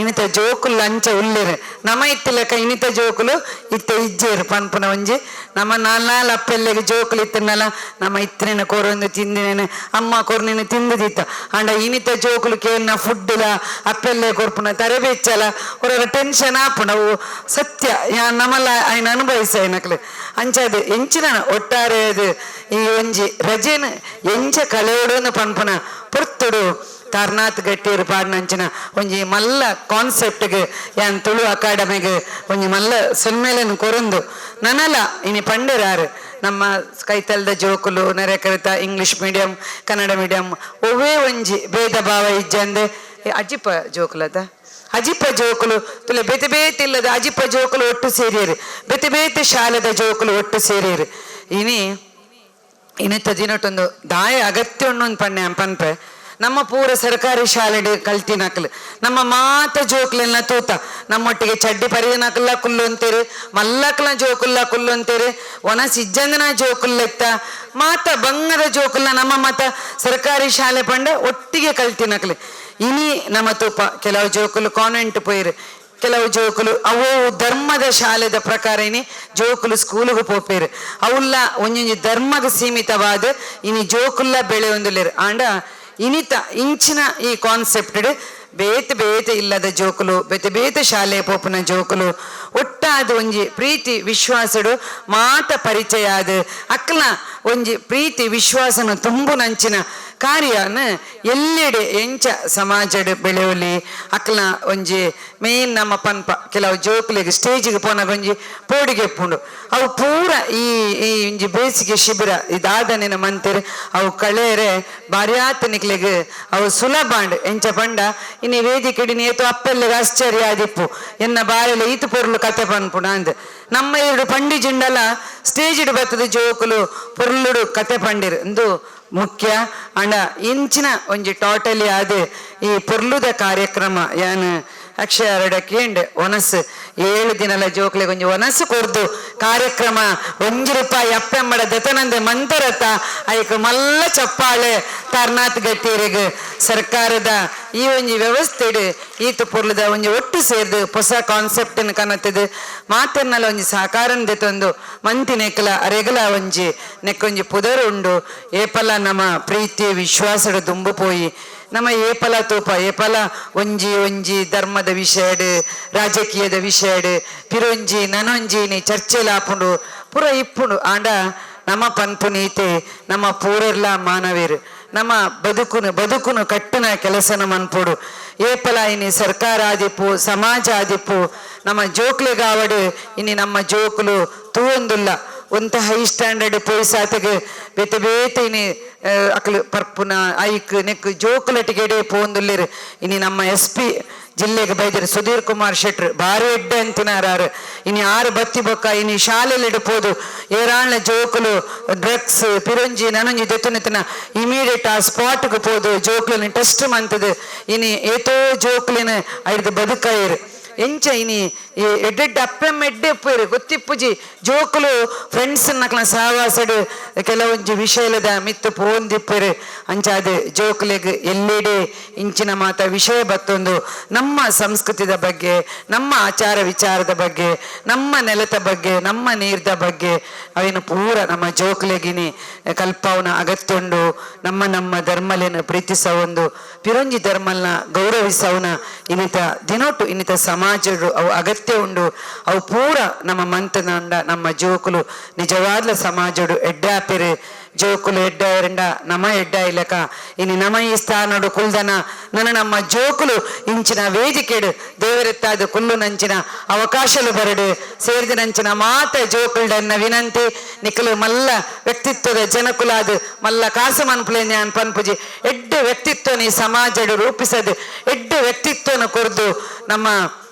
ಇನಿತ ಜೋಕುಲು ಅಂಚ ಉಳ್ಳೇರು ನಮ ಇತ್ತಿಲೆಕ್ಕ ಇನಿತ ಜೋಕುಲು ಇತ್ತ ಇಜ್ಜೇರು ಪನ್ಪುನ ಒಂಜಿ ನಮ್ಮ 4 ಅಪ್ಪೆಲ್ಲೆಗೆ ಜೋಕುಲು ಇತ್ತನಲ್ಲ ನಮ್ಮ ಇತ್ತಿನ ಕೊರೊಂದು ತಿಂದಿನೇನೆ ಅಮ್ಮ ಕೊರ್ನಿನ ತಿಂದಿತ್ತ ಅಂಡ ಇನಿತ ಜೋಕುಲು ಕೇನ ಫುಡ್ಲ ಅಪ್ಪೆಲ್ಲೆ ಕೊರ್ಪುನ ತರಬೇಚಲ ಹೊರ ಟೆನ್ಷನ್ ಆಪುನ ಅವು ಸತ್ಯ ಯಾ ನಮ್ಮಲ್ಲ ఆయన ಅನುಭವಿಸ ಏನಕ್ಲೆ ಅಂಚದು ಎಂಚಿನ ಒಟ್ಟಾರೆ ಅದು ಈ ಒಂಜಿ ರಜೆನ ಎಂಚ ಕಳೆಯೋಡು ಪನ್ಪುನ ಪುರ್ತುಡು ತಾರನಾಥ್ ಗಟ್ಟಿಯರು ಪಾಡ್ನಂಚಿನ ಒಂಜಿ ಮಲ್ಲ ಕಾನ್ಸೆಪ್ಟ್ಗೆ ಯಾನ್ ತುಳು ಅಕಾಡೆಮಿಗೆ ಒಂಜಿ ಮಲ್ಲ ಸಮ್ಮೇಳನ ಕೊರೊಂದು ನನಲ ಇನಿ ಪಂಡರಾರು ನಮ್ಮ ಕೈತಲ್ದ ಜೋಕುಲು ನೆರೆಕರಿತ ಇಂಗ್ಲಿಷ್ ಮೀಡಿಯಂ ಕನ್ನಡ ಮೀಡಿಯಂ ಒವ್ವೇ ಒಂಜಿ ಭೇದ ಭಾವ ಇಜ್ಜಂದೆ ಅಜಿಪ ಜೋಕುಲದ ಅಜಿಪ ಜೋಕುಲು ತುಲೆ ಬೇತೆ ಬೇತೆ ಇಲ್ಲದ ಅಜಿಪ ಜೋಕುಲು ಒಟ್ಟು ಸೇರಿಯರು ಬೇತೆ ಬೇತೆ ಶಾಲೆದ ಜೋಕುಲು ಒಟ್ಟು ಸೇರಿಯರು ಇನಿತ್ತ ದಿನಟೊಂದು ದಾಯ ಅಗತ್ಯ ಉಣ್ಣೊಂದು ಪಣ್ಣೆ ಪನ್ಪೆ ನಮ್ಮ ಪೂರ ಸರ್ಕಾರಿ ಶಾಲೆ ಕಲ್ತಿನಕ್ಲು ನಮ್ಮ ಮಾತ ಜೋಕ್ಲೆಲ್ಲ ತೂತ ನಮ್ಮೊಟ್ಟಿಗೆ ಚಡ್ಡಿ ಪರಿದಿನಕಲ್ಲ ಕುಲ್ಲು ಅಂತೀರಿ ಮಲ್ಲಕ್ಲ ಜೋಕುಲ್ಲ ಕುಲ್ಲು ಅಂತೀರಿ ಒನ ಸಿಜ್ಜಂದನ ಜೋಕುಲ್ಲೆತ್ತ ಮಾತ ಬಂಗದ ಜೋಕುಲ್ಲ ನಮ್ಮ ಮಾತ ಸರ್ಕಾರಿ ಶಾಲೆ ಪಂಡ ಒಟ್ಟಿಗೆ ಕಲ್ತಿನಕ್ಲು ಇನಿ ನಮ್ಮ ತೂಪ ಕೆಲವು ಜೋಕುಲು ಕಾನ್ವೆಂಟ್ ಪೋಯಿರು ಕೆಲವು ಜೋಕುಲು ಅವು ಧರ್ಮದ ಶಾಲೆದ ಪ್ರಕಾರ ಇನಿ ಜೋಕುಲು ಸ್ಕೂಲಿಗೆ ಪೋಪೇರು ಅವುಲ್ಲ ಒಂಜೊಂಜಿ ಧರ್ಮಗೆ ಸೀಮಿತವಾದ ಇನಿ ಜೋಕುಲ್ಲ ಬೆಳೆ ಒಂದುಲೇರು ಆಂಡ ಇನಿತ ಇಂಚಿನ ಈ ಕಾನ್ಸೆಪ್ಟ್ ಬೇತೆ ಬೇತೆ ಇಲ್ಲದ ಜೋಕುಲು ಬೇತೆ ಬೇತೆ ಶಾಲೆ ಪೋಪುನ ಜೋಕುಲು ಒಟ್ಟಾದ ಒಂಜಿ ಪ್ರೀತಿ ವಿಶ್ವಾಸಡು ಮಾತ ಪರಿಚಯ ಆದ ಅಕ್ಲ ಒಂಜಿ ಪ್ರೀತಿ ವಿಶ್ವಾಸನ ತುಂಬು ನಂಚಿನ ಕಾರ್ಯನ ಎಲ್ಲೆಡೆ ಎಂಚ ಸಮಾಜಡ್ ಬೆಳೆಯಲಿ ಅಕ್ಲ ಒಂಜಿ ಮೇನ್ ನಮ್ಮ ಪನ್ಪ ಕೆಲವು ಜೋಕುಲಿಗೆ ಸ್ಟೇಜಿಗೆ ಪೋನಾಗ ಒಂಜಿ ಪೋಡಿಗೆ ಪುಂಡು ಅವು ಪೂರ ಈ ಒಂಜಿ ಬೇಸಿಗೆ ಶಿಬಿರ ಇದಾದನೆನ ಮಂತೇರು ಅವು ಕಳೆಯರೆ ಬಾರಿಯಾತ ನಿಕ್ಲೆಗೆ ಅವು ಸುಲಭಾಂಡ್ ಎಂಚ ಪಂಡ ಇನ್ನು ವೇದಿಕೆ ನೇತು ಅಪ್ಪೆಲ್ಲಿಗೆ ಆಶ್ಚರ್ಯ ಆದಿಪ್ಪು ಎನ್ನ ಬಾರೆಲ್ಲ ಈತು ಪೊರ್ಲು ಕತೆ ಪನ್ಪುಣ ಅಂದ್ ನಮ್ಮ 2 ಪಂಡಿ ಜಿಂಡಲ ಸ್ಟೇಜಿಡ್ ಬತ್ತದ ಜೋಕುಲು ಪೊರ್ಲುಡು ಕತೆ ಪಂಡಿರು ಇಂದು ಮುಖ್ಯ ಅಂಡ ಇಂಚಿನ ಒಂಜಿ ಟೋಟಲಿ ಆದ ಈ ಪೊರ್ಲುದ ಕಾರ್ಯಕ್ರಮ ಯಾನ್ ಅಕ್ಷಯ 2 ಕೇಂಡ್ ಒನಸ್ 7 ದಿನಲ ಜೋಕ್ಲೆಗೆ ಒಂಜಿ ಒನಸು ಕೊರ್ದು ಕಾರ್ಯಕ್ರಮ ₹1 ಅಪ್ಪೆಮ್ಮಡ ದೆತನಂದೆ ಮಂತರತ ಐಕ್ ಮಲ್ಲ ಚಪ್ಪಾಳೆ ತಾರ್ನಾಥ್ ಗಟ್ಟಿಯರಿಗೆ ಸರ್ಕಾರದ ಈ ಒಂಜಿ ವ್ಯವಸ್ಥೆಡ್ ಈತು ಪೊರ್ಲದ ಒಂಜಿ ಒಟ್ಟು ಸೇರ್ದು ಹೊಸ ಕಾನ್ಸೆಪ್ಟ್ ಕನತ್ತದು ಮಾತನ್ನಲ ಒಂಜಿ ಸಹಕಾರನ್ ದೆತೊಂದು ಮಂತಿನೆಕ್ಲ ಅರೆಗಲ ಒಂಜಿ ನೆಕ್ಕೊಂಜಿ ಪುದರ್ ಉಂಡು ಏಪಲ ನಮ್ಮ ಪ್ರೀತಿ ವಿಶ್ವಾಸದ ದುಂಬು ಪೋಯಿ ನಮ್ಮ ಏಪಲ ತೂಪ ಏಪಲ ಒಂಜಿ ಧರ್ಮದ ವಿಷಯಡ್ ರಾಜಕೀಯದ ವಿಷಯಡ್ ಪಿರೊಂಜಿ ನನೊಂಜಿನಿ ಚರ್ಚೆಲಾಪುಂಡು ಪುರ ಇಪ್ಪುಂಡು ಆಂಡ ನಮ್ಮ ಪನ್ಪುನೀತೆ ನಮ್ಮ ಪೂರೆರ್ಲ ಮಾನವೇರು ನಮ್ಮ ಬದುಕುನು ಕಟ್ಟುನ ಕೆಲಸನ ಮನ್ಪುಡು ಏಪಲ ಇನಿ ಸರ್ಕಾರ ಆದಿಪ್ಪು ಸಮಾಜ ಆದಿಪ್ಪು ನಮ್ಮ ಜೋಕ್ಲೆಗಾವಡು ಇನಿ ನಮ್ಮ ಜೋಕುಲು ತೂವೊಂದುಲ್ಲ ಒಂತ ಹೈ ಸ್ಟ್ಯಾಂಡರ್ಡ್ ಪೊಯ್ಸಾತೆಗೆ ಬೇತೆ ಬೇತೆ ಇನಿ ಅಕ್ಲು ಪರ್ಪುನ ಐಕ್ ನೆಕ್ ಜೋಕುಲಟಿಗೆಡೆ ಪೋಂದುಲ್ಲೆರು ಇನಿ ನಮ್ಮ SP ಜಿಲ್ಲೆಗೆ ಬೈದರು ಸುಧೀರ್ ಕುಮಾರ್ ಶೆಟ್ರ್ ಭಾರಿ ಎಡ್ಡೆ ಅಂತಿನಾರು ಇನಿ 6 ಬತ್ತಿ ಬೊಕ್ಕ ಇನಿ ಶಾಲೆಯಲ್ಲಿ ಇಡಪೋದು ಏರಾಳ್ನ ಜೋಕುಲು ಡ್ರಗ್ಸ್ ಪಿರೊಂಜಿ ನನೊಂಜಿ ದೆತ್ತುನೆತ್ತನ ಇಮಿಡಿಯೇಟ್ ಆ ಸ್ಪಾಟ್ಗೆ ಪೋದು ಜೋಕ್ಲುನ ಟೆಸ್ಟ್ ಮಂತದು ಇನಿ ಏತೋ ಜೋಕ್ಲಿನ ಐದು ಬದುಕಾಯಿರು ಎಂಚ ಇನಿ ಎಡ್ಡೆಡ್ಡೆ ಅಪ್ಪೆಮ್ಮ ಎಡ್ಡೆ ಉಪ್ಪೇರು ಗೊತ್ತಿಪ್ಪುಜಿ ಜೋಕುಲು ಫ್ರೆಂಡ್ಸ್ ನಕ್ಲ ಸಹವಾಸಡು ಕೆಲವೊಂಜಿ ವಿಷಯದ ಮಿತ್ತು ಪೋಂದಿಪ್ಪೇರು ಅಂಚಾದ ಜೋಕುಲೆಗ್ ಎಲ್ಲೆಡೆ ಇಂಚಿನ ಮಾತ ವಿಷಯ ಬತ್ತೊಂದು ನಮ್ಮ ಸಂಸ್ಕೃತಿದ ಬಗ್ಗೆ ನಮ್ಮ ಆಚಾರ ವಿಚಾರದ ಬಗ್ಗೆ ನಮ್ಮ ನೆಲದ ಬಗ್ಗೆ ನಮ್ಮ ನೀರ್ದ ಬಗ್ಗೆ ಅವೇನು ಪೂರ ನಮ್ಮ ಜೋಕುಲೆಗಿನಿ ಕಲ್ಪವನ ಅಗತ್ಯ ಉಂಡು ನಮ್ಮ ಧರ್ಮಲೇನ ಪ್ರೀತಿಸವೊಂದು ಪಿರೊಂಜಿ ಧರ್ಮಲ್ನ ಗೌರವಿಸವನ ಇನ್ನಿತ ದಿನೊಟ್ಟು ಇನ್ನಿತ ಸಮಾಜಡು ಅವು ಅಗತ್ಯ ಉಂಡು ಅವು ಪೂರ ನಮ್ಮ ಮಂತನಂಡ ನಮ್ಮ ಜೋಕುಲು ನಿಜವಾದ ಸಮಾಜಡು ಎಡ್ಡಾಪೆರೆ ಜೋಕುಲು ಎಡ್ಡ ಎರಡ ನಮ ಎಡ್ಡ ಇಲಕ ಇನಿ ನಮ ಈ ಸ್ಥಾನಡು ಕುಲ್ದನ ನಮ್ಮ ಜೋಕುಲು ಇಂಚಿನ ವೇದಿಕೆಡು ದೇವರೆತ್ತಾದ ಕುಲ್ಲು ನಂಚಿನ ಅವಕಾಶಲು ಬರಡು ಸೇರಿದ ನಂಚಿನ ಮಾತ ಜೋಕುಲ್ಡನ್ನ ವಿನಂತಿ ನಿಖಲು ಮಲ್ಲ ವ್ಯಕ್ತಿತ್ವದ ಜನಕುಲಾದ ಮಲ್ಲ ಕಾಸು ಮನ್ಪುಲೇನೆ ಅನ್ ಪನ್ಪುಜಿ ಎಡ್ಡೆ ವ್ಯಕ್ತಿತ್ವನಿ ಸಮಾಜಡು ರೂಪಿಸದು ಎಡ್ಡೆ ವ್ಯಕ್ತಿತ್ವನ ಕೊರ್ದು ನಮ್ಮ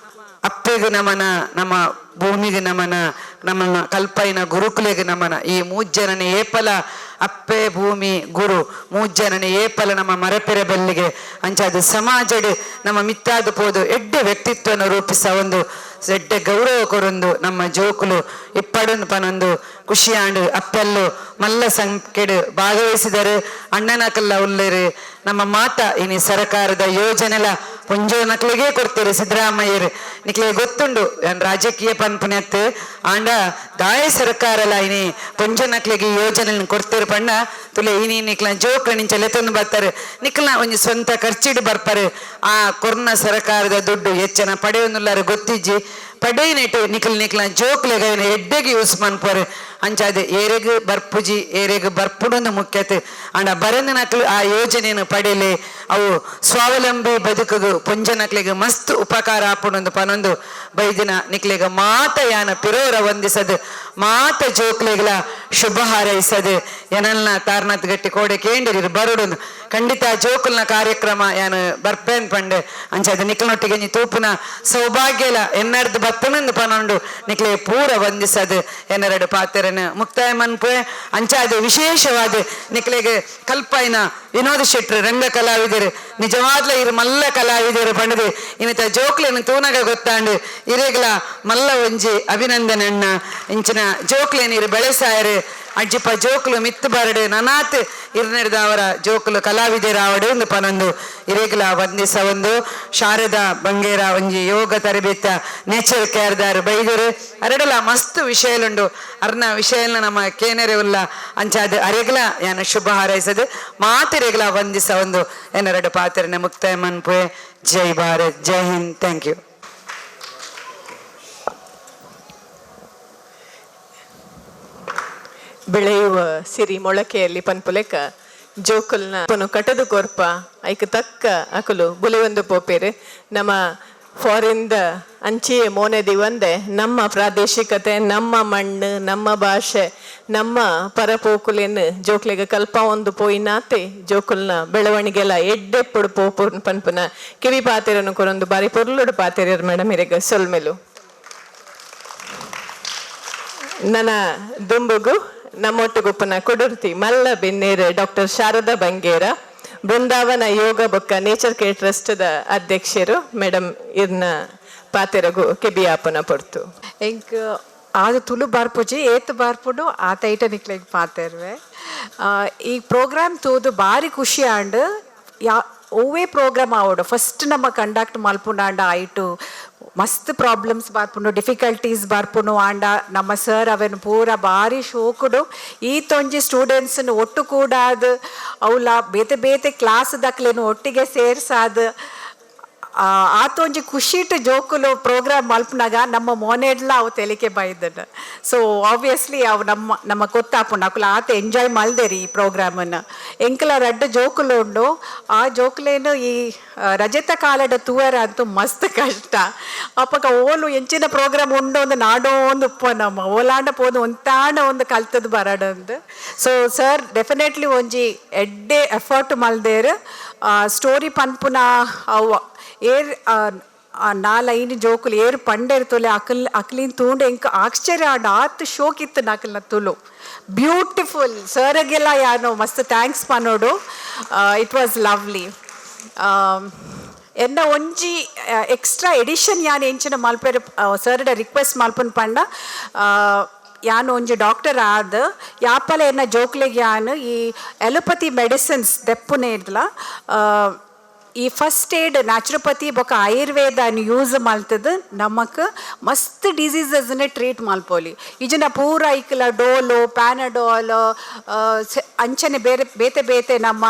ಅಪ್ಪೆಗೆ ನಮನ ನಮ್ಮ ಭೂಮಿಗೆ ನಮನ ನಮ್ಮನ್ನ ಕಲ್ಪೈನ ಗುರುಕುಲೆಗೆ ನಮನ ಈ ಮೂಜ್ಜನನೆ ಏಪಲ ಅಪ್ಪೆ ಭೂಮಿ ಗುರು ಮೂಜ್ಜನನೆ ಏಪಲ ನಮ್ಮ ಮರಪೆರೆ ಬಲ್ಲಿಗೆ ಅಂಚಾದ ಸಮಾಜಡ್ ನಮ್ಮ ಮಿತ್ತಾದ ಪೋದು ಎಡ್ಡೆ ವ್ಯಕ್ತಿತ್ವನ ರೂಪಿಸ ಒಂದು ಎಡ್ಡೆ ಗೌರವ ಕೊರೊಂದು ನಮ್ಮ ಜೋಕುಲು ಇಪ್ಪಡನ್ ಪನೊಂದು ಖುಷಿಯಾಂಡು ಅಪ್ಪೆಲ್ಲು ಮಲ್ಲ ಸಂಖ್ಯೆಡು ಭಾಗವಹಿಸಿದರು ಅಣ್ಣನಕಲ್ಲ ಉಲ್ಲೇರು ನಮ್ಮ ಮಾತ ಇನಿ ಸರ್ಕಾರದ ಯೋಜನೆಲ ಒಂಜೋ ನಕ್ಲಿಗೆ ಕೊಡ್ತೀರಿ ಸಿದ್ದರಾಮಯ್ಯರು ನಿಕ್ಲೆ ಗೊತ್ತುಂಡು ರಾಜಕೀಯ ಪನ್ಪುನತ್ತು ಆಂಡ ದಾಯ ಸರ್ಕಾರಲ ಇನಿ ಪೊಂಜ ನಕ್ಲಿಗೆ ಯೋಜನೆ ಕೊಡ್ತೀರಿ ಪಂಡ ತುಲೆ ಇನಿ ನಿಕ್ಲ ಜೋಕ್ಲ ನಿಂಚ ಲೆತೊಂದು ಬರ್ತಾರೆ ನಿಕ್ಲ ಒಂಜಿ ಸ್ವಂತ ಖರ್ಚಿಡು ಬರ್ಪಾರು ಆ ಕೊರ್ನ ಸರ್ಕಾರದ ದುಡ್ಡು ಹೆಚ್ಚನ ಪಡೆಯೊಂದುಲ್ಲಾರು ಗೊತ್ತಿಜ್ಜಿ ಪಡೆಯಿನೆಟ್ಟು ನಿಕ್ಲ ಜೋಕ್ಲೆಗ ಎಡ್ಡೆಗೆ ಯೂಸ್ ಮನ್ಪೋರು ಅಂಚಾದೆ ಏರೆಗ್ ಬರ್ಪುಜಿ ಏರೆಗ್ ಬರ್ಪುಡೊಂದು ಮುಖ್ಯತೆ ಅಂಡ ಬರಂದ ನಕ್ಲು ಆ ಯೋಜನೆಯನ್ನು ಪಡೆಯಲಿ ಅವು ಸ್ವಾವಲಂಬಿ ಬದುಕುಗು ಪೊಂಜ ನಕ್ಲಿಗೆ ಮಸ್ತ್ ಉಪಕಾರ ಆಪುಡೊಂದು ಪನೊಂದು ಬೈದಿನ ನಿಕ್ಲೆಗ ಮಾತ ಯಾನ ಪಿರೋರ ವಂದಿಸದು ಮಾತ ಜೋಕ್ಲೆಗಳ ಶುಭ ಹಾರೈಸದು ಏನಲ್ನ ತಾರ್ನಾಥ್ ಗಟ್ಟಿ ಕೋಡೆ ಕೇಂದ್ರಿರು ಬರುಡೊಂದು ಖಂಡಿತ ಜೋಕುಲ್ನ ಕಾರ್ಯಕ್ರಮ ಯಾನು ಬರ್ಪೇನ್ ಪಂಡೆ ಅಂಚಾದ ನಿಕ್ಲನೊಟ್ಟಿಗೆ ತೂಪುನ ಸೌಭಾಗ್ಯಲ ಎನ್ನರ್ದು ಬತ್ತನಂದು ಪನೊಂಡು ನಿಕ್ಲೆ ಪೂರ ವಂದಿಸದು ಎನ್ನೆರಡು ಪಾತೆರನ ಮುಕ್ತಾಯ ಮನ್ಪೆ ಅಂಚಾದ ವಿಶೇಷವಾದ ನಿಕ್ಲೆಗೆ ಕಲ್ಪೈನ ವಿನೋದ ಶೆಟ್ರು ರಂಗ ಕಲಾವಿದರು ನಿಜವಾದ್ಲ ಇರು ಮಲ್ಲ ಕಲಾವಿದರು ಪಂಡದು ಇನ್ನಿತ ಜೋಕ್ಲೆನ ತೂನಗ ಗೊತ್ತಾಂಡು ಇರೆಗ್ಲ ಮಲ್ಲ ಒಂಜಿ ಅಭಿನಂದನೆ ಅಣ್ಣ ಇಂಚಿನ ಜೋಕ್ಲೆನ ಇರು ಬೆಳೆಸಾಯರು ಅಜ್ಜಿಪ್ಪ ಜೋಕುಲು ಮಿತ್ತು ಬರಡು ನನಾತ್ ಇರ್ನೆಡ್ದ ಅವರ ಜೋಕುಲು ಕಲಾವಿದರಾವಡು ಒಂದು ಪನೊಂದು ಇರೆಗ್ಲ ವಂದಿಸ ಒಂದು ಶಾರದಾ ಬಂಗೇರ ಒಂಜಿ ಯೋಗ ತರಬೇತ ನೇಚರ್ ಕೇರ್ದಾರು ಬೈದರು ಅರಡಲ ಮಸ್ತ್ ವಿಷಯಲುಂಡು ಅರ್ನ ವಿಷಯಲ್ನ ನಮ್ಮ ಕೇನರೆ ಉಲ್ಲ ಅಂಚಾದ ಅರೆಗ್ಲ ಯಾನ ಶುಭ ಹಾರೈಸದು ಮಾತಿರೆಗ್ಲ ವಂದಿಸ ಒಂದು ಎನ್ನೆರಡು ಪಾತ್ರನ ಮುಕ್ತಾಯ ಮನ್ಪುವೆ ಜೈ ಭಾರತ್ ಜೈ ಹಿಂದ್ ಥ್ಯಾಂಕ್ ಯು ಬೆಳೆಯುವ ಸಿರಿ ಮೊಳಕೆಯಲ್ಲಿ ಪನ್ಪುಲೆಕ ಜೋಕುಲ್ನ ಕಟದು ಕೊರ್ಪ ಐಕ್ ತಕ್ಕ ಅಕುಲು ಬುಲೆಯೊಂದು ಪೋಪೇರು ನಮ್ಮ ಫಾರಿನ್ದ ಅಂಚಿಯೇ ಮೋನೆದಿ ಒಂದೇ ನಮ್ಮ ಪ್ರಾದೇಶಿಕತೆ ನಮ್ಮ ಮಣ್ಣು ನಮ್ಮ ಭಾಷೆ ನಮ್ಮ ಪರಪೋಕುಲೆನ್ ಜೋಕ್ಲೆಗ ಕಲ್ಪ ಒಂದು ಪೋಯಿನಾತೆ ಜೋಕುಲ್ನ ಬೆಳವಣಿಗೆಲ್ಲ ಎಡ್ಡೆಪ್ಪುಡು ಪೋಪು ಪನ್ಪುನ ಕಿವಿ ಪಾತೆರನ್ನು ಕೊರೊಂದು ಬಾರಿ ಪೊರ್ಲುಡು ಪಾತೆರರು ಮೇಡಮ್ ಇರೆಗ ಸೊಲ್ಮೆಲು ನನ್ನ ದುಂಬುಗು ನಮ್ಮೊಟ್ಟುಗುಪ್ಪನ ಕೊಡುರ್ತಿ ಮಲ್ಲ ಬೆನ್ನೇರು ಡಾಕ್ಟರ್ ಶಾರದಾ ಬಂಗೇರ ಬೃಂದಾವನ ಯೋಗ ಬೊಕ್ಕ ನೇಚರ್ ಕೇರ್ ಟ್ರಸ್ಟ್ ದ ಅಧ್ಯಕ್ಷರು ಮೇಡಮ್ ಇರ್ನ ಪಾತೆರಗು ಕೆಬಿಯಾಪನ ಪೊರ್ತು ಎಂಕ್ ಆದ ತುಳು ಬಾರ್ಪುಜಿ ಏತ್ ಬಾರ್ಪುಡು ಆತ ಐಟ ನಿಕ್ಲೆಗ್ ಪಾತೆರ್ವೆ ಈ ಪ್ರೋಗ್ರಾಮ್ ತೂದು ಬಾರಿ ಖುಷಿ ಆಂಡ್ ಓವೇ ಪ್ರೋಗ್ರಾಮ್ ಆವಡು ಫಸ್ಟ್ ನಮ್ಮ ಕಂಡಕ್ಟ್ ಮಲ್ಪುಂಡ ಆಯ್ತು ಮಸ್ತ್ ಪ್ರಾಬ್ಲಮ್ಸ್ ಬಾರ್ಪುಂಡು ಡಿಫಿಕಲ್ಟೀಸ್ ಬಾರ್ಪುನು ಆಂಡ ನಮ್ಮ ಸರ್ ಅವೆನ್ ಪೂರ ಬಾರಿ ಶೋಕುಡು ಈತೊಂಜಿ ಸ್ಟೂಡೆಂಟ್ಸ್ನು ಒಟ್ಟು ಕೂಡಾದ ಅವಳ ಬೇತೆ ಬೇತೆ ಕ್ಲಾಸ್ ದಕ್ಲೇನು ಒಟ್ಟಿಗೆ ಸೇರ್ಸಾದ ಆತೊಂಜಿ ಖುಷಿಟ್ಟು ಜೋಕುಲು ಪ್ರೋಗ್ರಾಮ್ ಮಲ್ಪನಾಗ ನಮ್ಮ ಮೋನೆಡ್ಲ ಅವು ತೆಲಿಕೆ ಬೈದನ ಸೊ ಆಬ್ವಿಯಸ್ಲಿ ಅವು ನಮ್ಮ ಕೊತ್ತಾಪುಂಡು ಅಕುಲ ಆತ ಎಂಜಾಯ್ ಮಲ್ದೇರಿ ಈ ಪ್ರೋಗ್ರಾಮನ್ನು ಎಂಕಲ ರಡ್ಡ ಜೋಕುಲು ಉಂಡು ಆ ಜೋಕುಲೇನು ಈ ರಜತ ಕಾಲದ ತೂವರ ಅಂತೂ ಮಸ್ತ್ ಕಷ್ಟ ಅಪ್ಪಗ ಓಲು ಎಂಚಿನ ಪ್ರೋಗ್ರಾಮ್ ಉಂಡು ಒಂದು ನಾಡೋ ಒಂದು ಉಪ್ಪ ನಮ್ಮ ಓಲಾಂಡ ಪೋದು ಒಂತಾಂಡ ಒಂದು ಕಲ್ತದ್ದು ಬರಡಂದು ಸೊ ಸರ್ ಡೆಫಿನೆಟ್ಲಿ ಒಂಜಿ ಎಡ್ಡೆ ಎಫರ್ಟ್ ಮಲ್ದೇರು ಸ್ಟೋರಿ ಪನ್ಪುನ ಅವು ಏರ್ ನಾಲೈನ್ ಜೋಕುಲು ಏರ್ ಪಂಡೇರು ತೊಲೆ ಅಕ್ಲಿನ ತೂಂಡು ಎಂಕ ಆಶ್ಚರ್ಯ ಆಂಡ ಆತ್ ಶೋಕಿತ್ತು ನಾಕಲ್ನ ತುಳು ಬ್ಯೂಟಿಫುಲ್ ಸರ್ಗೆಲ್ಲ ಯಾನು ಮಸ್ತ್ ಥ್ಯಾಂಕ್ಸ್ ಪನ್ನೋಡು ಇಟ್ ವಾಸ್ ಲವ್ಲಿ ಎನ್ನ ಒಂಜಿ ಎಕ್ಸ್ಟ್ರಾ ಎಡಿಷನ್ ಯಾನ್ ಎಂಚಿನ ಮಲ್ಪೆರ್ ಸರ್ಡ ರಿಕ್ವೆಸ್ಟ್ ಮಲ್ಪನ್ ಪಂಡ ಯಾನು ಒಂಜಿ ಡಾಕ್ಟರ್ ಆದ ಯಾಪಲ ಎನ್ನ ಜೋಕ್ಲೆಗೆ ಯಾನು ಈ ಎಲೋಪತಿ ಮೆಡಿಸಿನ್ಸ್ ದೆಪ್ಪುನೆ ಇದ್ಲ ಈ ಫಸ್ಟ್ ಏಡ್ ನ್ಯಾಚುರೋಪತಿ ಬೊಕ ಆಯುರ್ವೇದ ಯೂಸ್ ಮಲ್ತದ್ದು ನಮಕ್ ಮಸ್ತ್ ಡಿಸೀಸಸ್ನೇ ಟ್ರೀಟ್ ಮಲ್ಪೋಲಿ ಇಜನ ಪೂರ ಇಕ್ಕಲ ಡೋಲು ಪ್ಯಾನಡಾಲ್ ಅಂಚನೆ ಬೇರೆ ಬೇತೆ ಬೇತೆ ನಮ್ಮ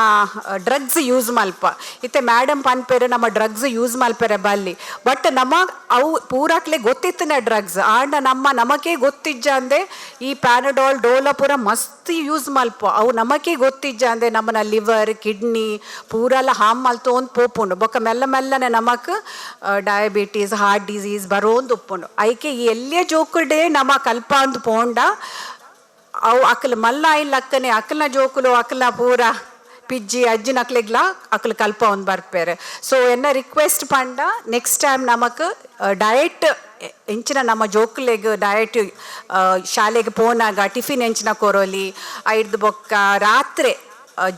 ಡ್ರಗ್ಸ್ ಯೂಸ್ ಮಲ್ಪ ಇತ್ತೆ ಮೇಡಮ್ ಪನ್ಪೇರೆ ನಮ್ಮ ಡ್ರಗ್ಸ್ ಯೂಸ್ ಮಲ್ಪೆರೆ ಬಲ್ಲಿ ಬಟ್ ನಮ್ಮ ಅವು ಪೂರಾಕ್ಲೆ ಗೊತ್ತಿತ್ತಿನ ಡ್ರಗ್ಸ್ ಆಂಡ ನಮಕೇ ಗೊತ್ತಿಜ್ಜ ಅಂದೆ ಈ ಪ್ಯಾನಡಾಲ್ ಡೋಲ ಪೂರ ಮಸ್ತ್ ಯೂಸ್ ಮಲ್ಪ ಅವು ನಮಕೇ ಗೊತ್ತಿಜ್ಜ ಅಂದೆ ನಮ್ಮನ ಲಿವರ್ ಕಿಡ್ನಿ ಪೂರೆಲ್ಲ ಹಾಮ್ ಮಲ್ತೋನ್ ಪೋಪುಂಡು ಬೊಕ್ಕ ಮೆಲ್ಲ ಮೆಲ್ಲನೆ ನಮಕ್ ಡಯಾಬಿಟೀಸ್ ಹಾರ್ಟ್ ಡಿಸೀಸ್ ಬರೋಂದು ಉಪ್ಪುಂಡು ಐಕೆ ಈ ಎಲ್ಲೇ ಜೋಕುಲ್ಡೇ ನಮ್ಮ ಕಲ್ಪ ಅಂದ್ ಪೋಂಡ ಅವು ಅಕ್ಕಲು ಮಲ್ಲ ಇಲ್ಲ ಅಕ್ಕನೆ ಅಕ್ಕಲ್ನ ಜೋಕುಲು ಅಕ್ಕಲ್ನ ಪೂರ ಪಿಜ್ಜಿ ಅಜ್ಜಿನ ಅಕ್ಲೆಗ್ಲ ಅಕ್ಕಲು ಕಲ್ಪ ಒಂದು ಬರ್ಪೇರೆ ಸೊ ಎನ್ನ ರಿಕ್ವೆಸ್ಟ್ ಪಂಡ ನೆಕ್ಸ್ಟ್ ಟೈಮ್ ನಮಕ್ ಡಯಟ್ ಎಂಚಿನ ನಮ್ಮ ಜೋಕುಲೆಗ್ ಡಯಟ್ ಶಾಲೆಗೆ ಪೋನಾಗ ಟಿಫಿನ್ ಎಂಚಿನ ಕೊರೋಲಿ ಐದು ಬೊಕ್ಕ ರಾತ್ರಿ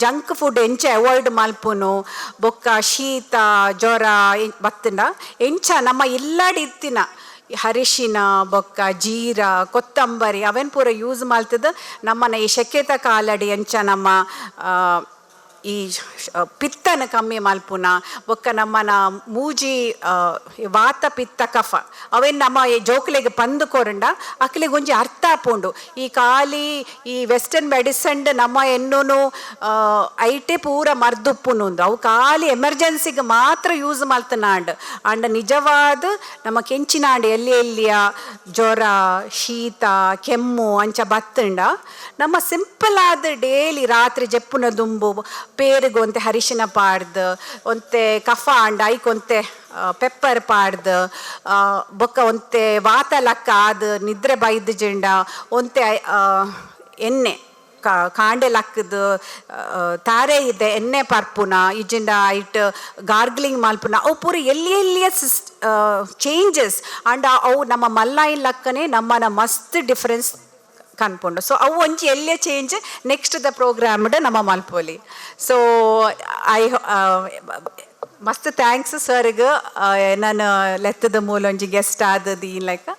ಜಂಕ್ ಫುಡ್ ಎಂಚ ಅವಾಯ್ಡ್ ಮಲ್ಪುನು ಬೊಕ್ಕ ಶೀತ ಜ್ವರ ಬತ್ತಂಡ ಎಂಚ ನಮ್ಮ ಇಲ್ಲಾಡಿ ಇತ್ತಿನ ಅರಿಶಿನ ಬೊಕ್ಕ ಜೀರ ಕೊತ್ತಂಬರಿ ಅವೆನ್ ಪೂರ ಯೂಸ್ ಮಲ್ತದ ನಮ್ಮನ ಈ ಶೆಕೆತ ಕಾಲಡಿ ಎಂಚ ನಮ್ಮ ಈ ಪಿತ್ತನ ಕಮ್ಮಿ ಮಲ್ಪುನ ಬೊಕ್ಕ ನಮ್ಮನ ಮೂಜಿ ವಾತ ಪಿತ್ತ ಕಫ ಅವೇನು ನಮ್ಮ ಜೋಕ್ಲೆಗೆ ಪಂದು ಕೊರಂಡ ಅಕ್ಲೆಗೆ ಒಂಜಿ ಅರ್ಥ ಆಪುಂಡು ಈ ಖಾಲಿ ಈ ವೆಸ್ಟರ್ನ್ ಮೆಡಿಸನ್ ನಮ್ಮ ಎನ್ನೂನು ಐಟೆ ಪೂರ ಮರ್ದುಪ್ಪುನುಂದು ಅವು ಖಾಲಿ ಎಮರ್ಜೆನ್ಸಿಗೆ ಮಾತ್ರ ಯೂಸ್ ಮಲ್ತನಾಂಡ್ ಅಂಡ ನಿಜವಾದ ನಮ್ಮ ಕೆಂಚಿನಾಂಡ್ ಎಲ್ಲಿಯ ಜ್ವರ ಶೀತ ಕೆಮ್ಮು ಅಂಚ ಬತ್ತಂಡ ನಮ್ಮ ಸಿಂಪಲ್ ಆದ ಡೇಲಿ ರಾತ್ರಿ ಜಪ್ಪುನ ದುಂಬು ಪೇರಿಗೆ ಒಂತೆ ಅರಿಶಿನ ಪಾಡ್ದು ಒಂತೆ ಕಫ ಅಂಡ ಐಕೊಂತೆ ಪೆಪ್ಪರ್ ಪಾಡ್ದು ಬೊಕ್ಕ ಒಂತೆ ವಾತ ಲಕ್ಕ ಆದ ನಿದ್ರೆ ಬೈದು ಜೆಂಡ ಒಂತೆ ಎಣ್ಣೆ ಕಾಂಡೆ ಲಕ್ಕದು ತಾರೆ ಇದೆ ಎಣ್ಣೆ ಪರ್ಪುನ ಇಜಿಂಡ ಐಟ್ ಗಾರ್ಗ್ಲಿಂಗ್ ಮಲ್ಪುನ ಅವು ಪೂರ ಎಲ್ಲಿಯ ಚೇಂಜಸ್ ಅಂಡ್ ಅವು ನಮ್ಮ ಮಲ್ಲಾಯಿನ್ ಲಕ್ಕನೆ ನಮ್ಮನ ಮಸ್ತ್ ಡಿಫ್ರೆನ್ಸ್ ಕನ್ಪುಂಡು ಸೊ ಅವು ಒಂಚಿ ಎಲ್ಲೇ ಚೇಂಜ್ ನೆಕ್ಸ್ಟ್ ದ ಪ್ರೋಗ್ರಾಮ್ಡ್ ನಮ್ಮ ಮಲ್ಪೋಲಿ ಸೊ ಮಸ್ತ್ ಥ್ಯಾಂಕ್ಸ್ ಸರ್ಗೆ ನಾನು ಲೆತ್ತದ ಮೂಲ ಒಂಜಿ ಗೆಸ್ಟ್ ಆದದ್ದು ಈ ಲೈಕ್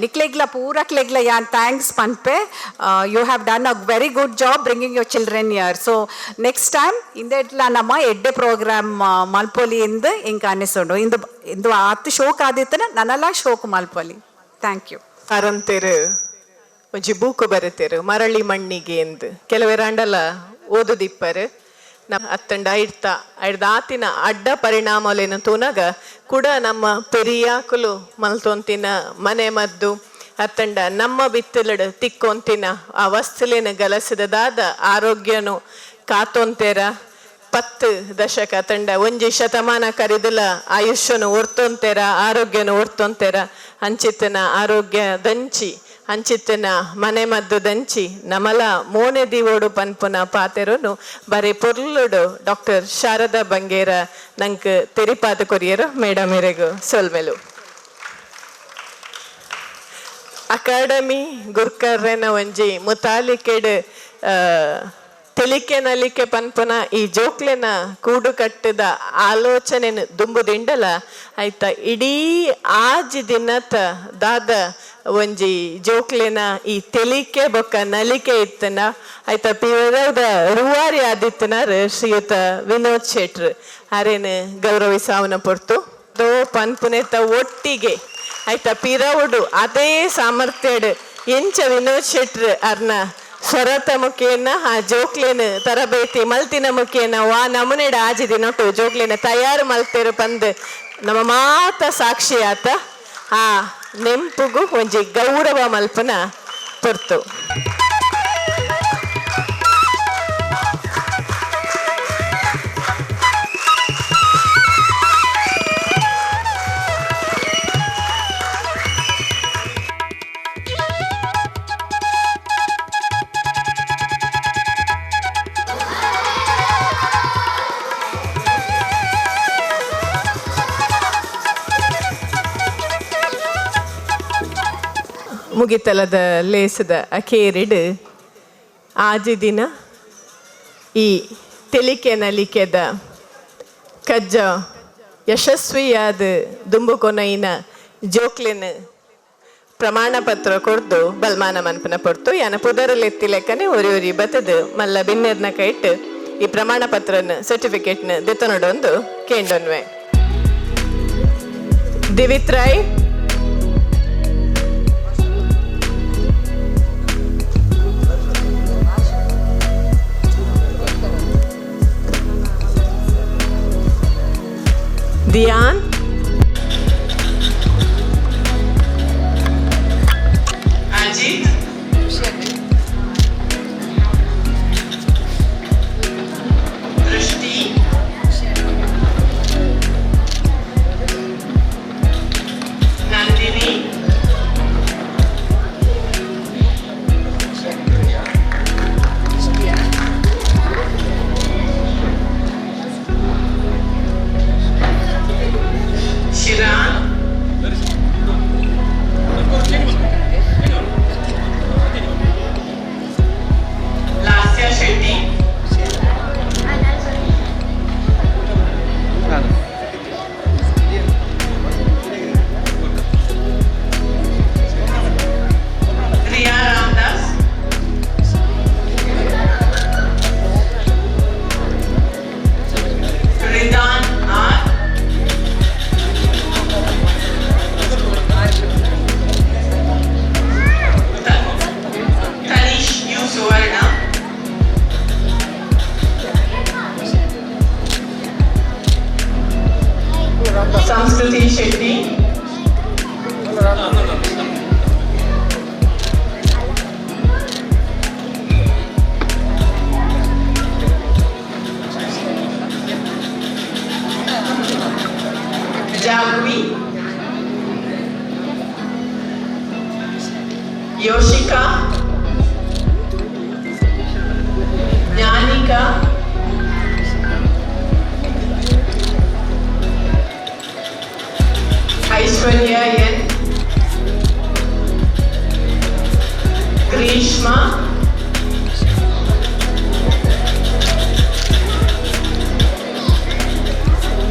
ನಿಕ್ಲೆಗ್ಲ ಪೂರಕ್ಲೆಗ್ಲ ಯಾನ್ ಥ್ಯಾಂಕ್ಸ್ ಪನ್ಪೆ you have done a very good job bringing your children here so next time ಇಂದೆಟ್ಲ ನಮ್ಮ ಎಡ್ಡೆ ಪ್ರೋಗ್ರಾಮ್ ಮಲ್ಪೋಲಿ ಇಂದು ಇಂಕ ಅನ್ನಿಸೋಡು ಇಂದು ಆತು ಶೋಕ್ ಆದಿತ್ತನ ನನ್ನಲ್ಲ ಶೋಕ್ ಮಲ್ಪೋಲಿ ಥ್ಯಾಂಕ್ ಯು ಅರಂತೇರು ಒಂಜಿ ಬೂಕು ಬರೆತೇರು ಮರಳಿ ಮಣ್ಣಿಗೆ ಎಂದು ಕೆಲವೇ ರಂಡಲ ಓದುದಿಪ್ಪರು ನಮ್ಮ ಅತ್ತಂಡ ಐಡ್ದ ಆತಿನ ಅಡ್ಡ ಪರಿಣಾಮಲೇನು ತೂನಾಗ ಕೂಡ ನಮ್ಮ ಪೆರಿಯಾಕುಲು ಮಲ್ತೊಂತಿನ ಮನೆ ಮದ್ದು ಅತ್ತಂಡ ನಮ್ಮ ಬಿತ್ತಲಡು ತಿಕ್ಕೊಂತಿನ ಆ ವಸ್ತುಲಿನ ಗಲಸದಾದ ಆರೋಗ್ಯನು ಕಾತೊಂತೇರ 10 ದಶಕ ತಂಡ ಒಂಜಿ ಶತಮಾನ ಕರಿದಲ ಆಯುಷ್ಯನು ಒರ್ತೊಂತೇರ ಆರೋಗ್ಯನು ಒರ್ತೊಂತೇರ ಹಂಚಿತನ ಆರೋಗ್ಯ ದಂಚಿ ಅಂಚಿತ್ತಿನ ಮನೆ ಮದ್ದು ದಂಚಿ ನಮಲ ಮೋನೆ ದಿವೋಡು ಪನ್ಪುನ ಪಾತೆರೋನು ಬರೀ ಪೊರ್ಲುಡು ಡಾಕ್ಟರ್ ಶಾರದಾ ಬಂಗೇರ ನಂಕ್ ತೆರಿಪಾದ ಕೊರಿಯರು ಮೇಡಮ್ ಇರೆಗು ಸೊಲ್ಮೆಲು ಅಕಾಡೆಮಿ ಗುರ್ಕರ್ರೆನ ಒಂಜಿ ಮುತಾಲಿಕೆಡ್ ತೆಲಿಕೆ ನಲಿಕೆ ಪನ್ಪುನ ಈ ಜೋಕ್ಲೆನ ಕೂಡು ಕಟ್ಟದ ಆಲೋಚನೆನ ದುಂಬುದಿಂಡಲ ಆಯ್ತಾ ಇಡೀ ಆಜಿ ದಿನತ ದಾದ ಒಂಜಿ ಜೋಕ್ಲೆನ ಈ ತೆಲಿಕೆ ಬೊಕ್ಕ ನಲಿಕೆ ಇತ್ತನ ಆಯ್ತಾ ಪಿವದ ರೂವಾರಿ ಆದಿತ್ತನರ್ ಶ್ರೀಯುತ ವಿನೋದ್ ಶೆಟ್ರ್ ಅರೇನು ಗೌರವಿಸಾವನ ಪೊರ್ತು ದೋ ಪನ್ಪುನೆತ ಒಟ್ಟಿಗೆ ಆಯ್ತಾ ಪಿರವುಡು ಅದೇ ಸಾಮರ್ಥ್ಯಡ್ ಎಂಚ ವಿನೋದ್ ಶೆಟ್ರ್ ಅರ್ನ ಸ್ವರತ ಮುಖೇನ ಆ ಜೋಕ್ಲೆನ ತರಬೇತಿ ಮಲ್ತಿನ ಮುಖೇನ ವಾ ನಮುನೆಡ ಆಜಿದಿ ನೋಟು ಜೋಕ್ಲೆನ ತಯಾರು ಮಲ್ತೇರು ಪಂದ್ ನಮ್ಮ ಮಾತ ಸಾಕ್ಷಿ ಆತ ಆ ನೆಂಪುಗು ಒಂಜಿ ಗೌರವ ಮಲ್ಪನ ಪೊರ್ತು. ಮುಗಿತಲದ ಲೇಸದ ಅಕೇರಿಡ್ ಆಜಿ ದಿನ ಈ ತೆಲಿಕೆ ನಲಿಕೆದ ಕಜ್ಜ ಯಶಸ್ವಿಯಾದ ದುಂಬುಕೊನೈನ ಜೋಕ್ಲೆನ ಪ್ರಮಾಣ ಪತ್ರ ಕೊಡ್ದು ಬಲ್ಮಾನ ಮನ್ಪನ ಪೊರ್ತು ಯಾನ ಪುದರಲೆತ್ತಿ ಲೆಕ್ಕನೆ ಒರಿ ಬತ್ತದು ಮಲ್ಲ ಬಿನ್ನೆರ್ನ ಕೈಟ್ ಈ ಪ್ರಮಾಣ ಪತ್ರನ ಸರ್ಟಿಫಿಕೇಟ್ನ ದೆತ್ತನೊಡೊಂದು ಕೇಂಡೊನ್ವೆ. ದಿವಿತ್ರಾಯ್ Dian Ajit Drishti Nandini Shiran Lasya Shetty Riya Ramdas Ridan R Tanish U Suvarna Samskruti Shetty Jagvi Yoshika Jnanika Aishwarya N Grishma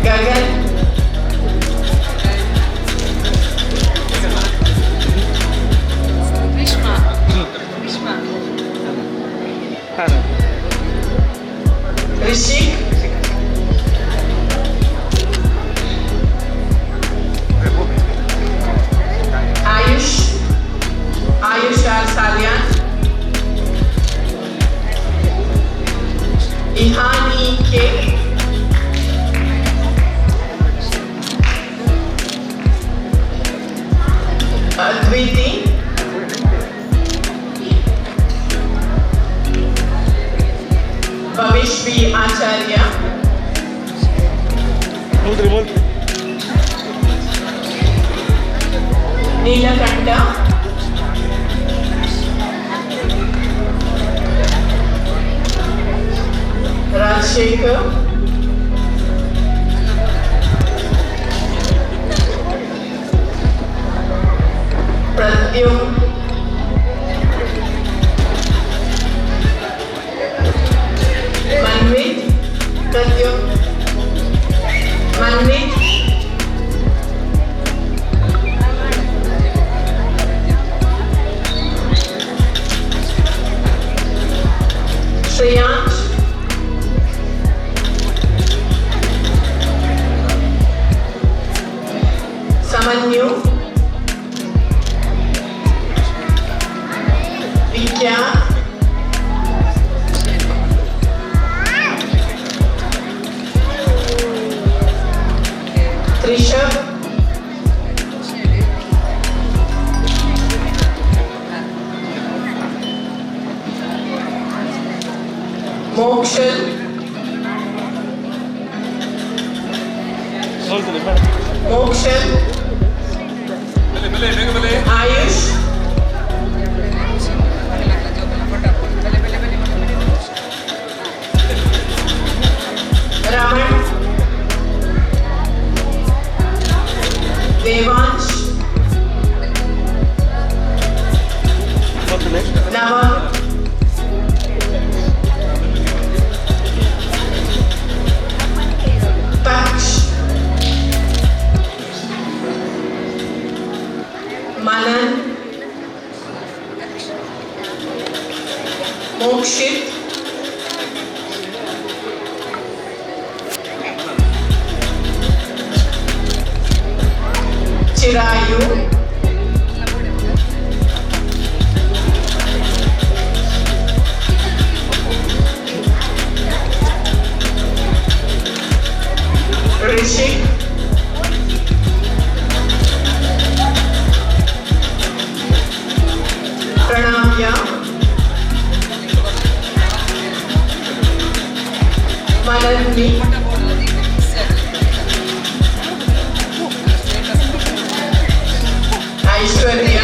Gagan Rishik Ayush R. Salyan Ihani K Adviti Bhavish V. Acharya Neelakanta Rajshekhar Pradyum ತ್ರಿಷಬ್, ಮೋಕ್ಷಲ್, ಮೋಕ್ಷಲ್, AYUSH, Raman, Devansh, ನವ, ಪಕ್ಷ್, ಮನನ್, ಮೋಕ್ಷಿತ್, ಚಿರಾಯು, ರಿಷಿಕ್, ಪ್ರಣಾವ್ಯ, ಮಲರ್ನಿ, ಐಶ್ವರ್ಯ,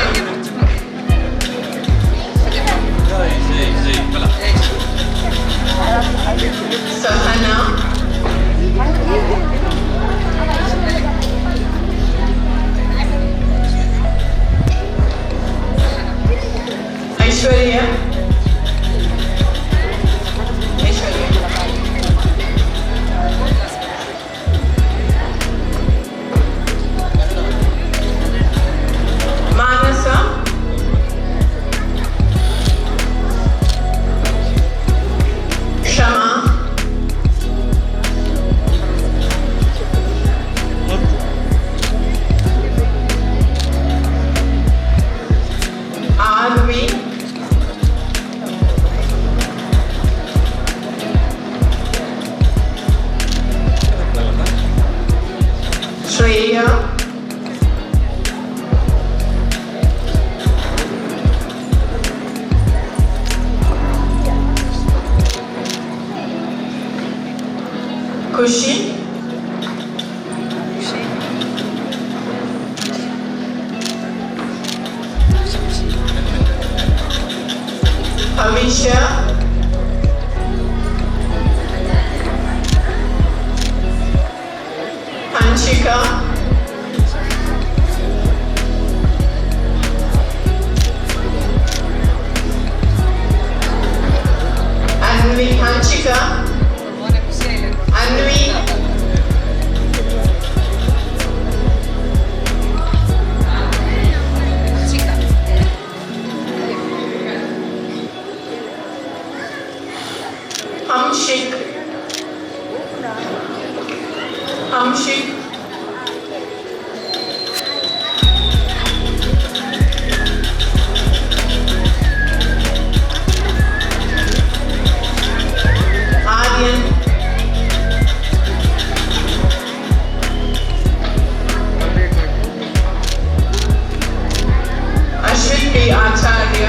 ಸಹನಾ, ಐಶ್ವರ್ಯ, ಐಶ್ವರ್ಯ, ಮಾನಸ, ಕ್ಷಮಾ, ಆರ್ವಿ, ಶ್ರೇಯ, ಖುಷಿ, ಭವಿಷ್ಯ, ಹಂಚಿಕಾ, ಅನ್ವಿ, ಹಂಚಿಕಾ, ಅನ್ವಿ, ಹಂಶಿಕ್, ಹಂಶಿಕ್, ಆರ್ಯನ್, ಅಶ್ವಿನ್ ಪಿ ಆಚಾರ್ಯ,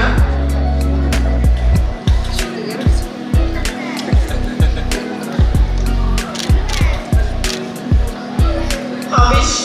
ಭವಿಷ್,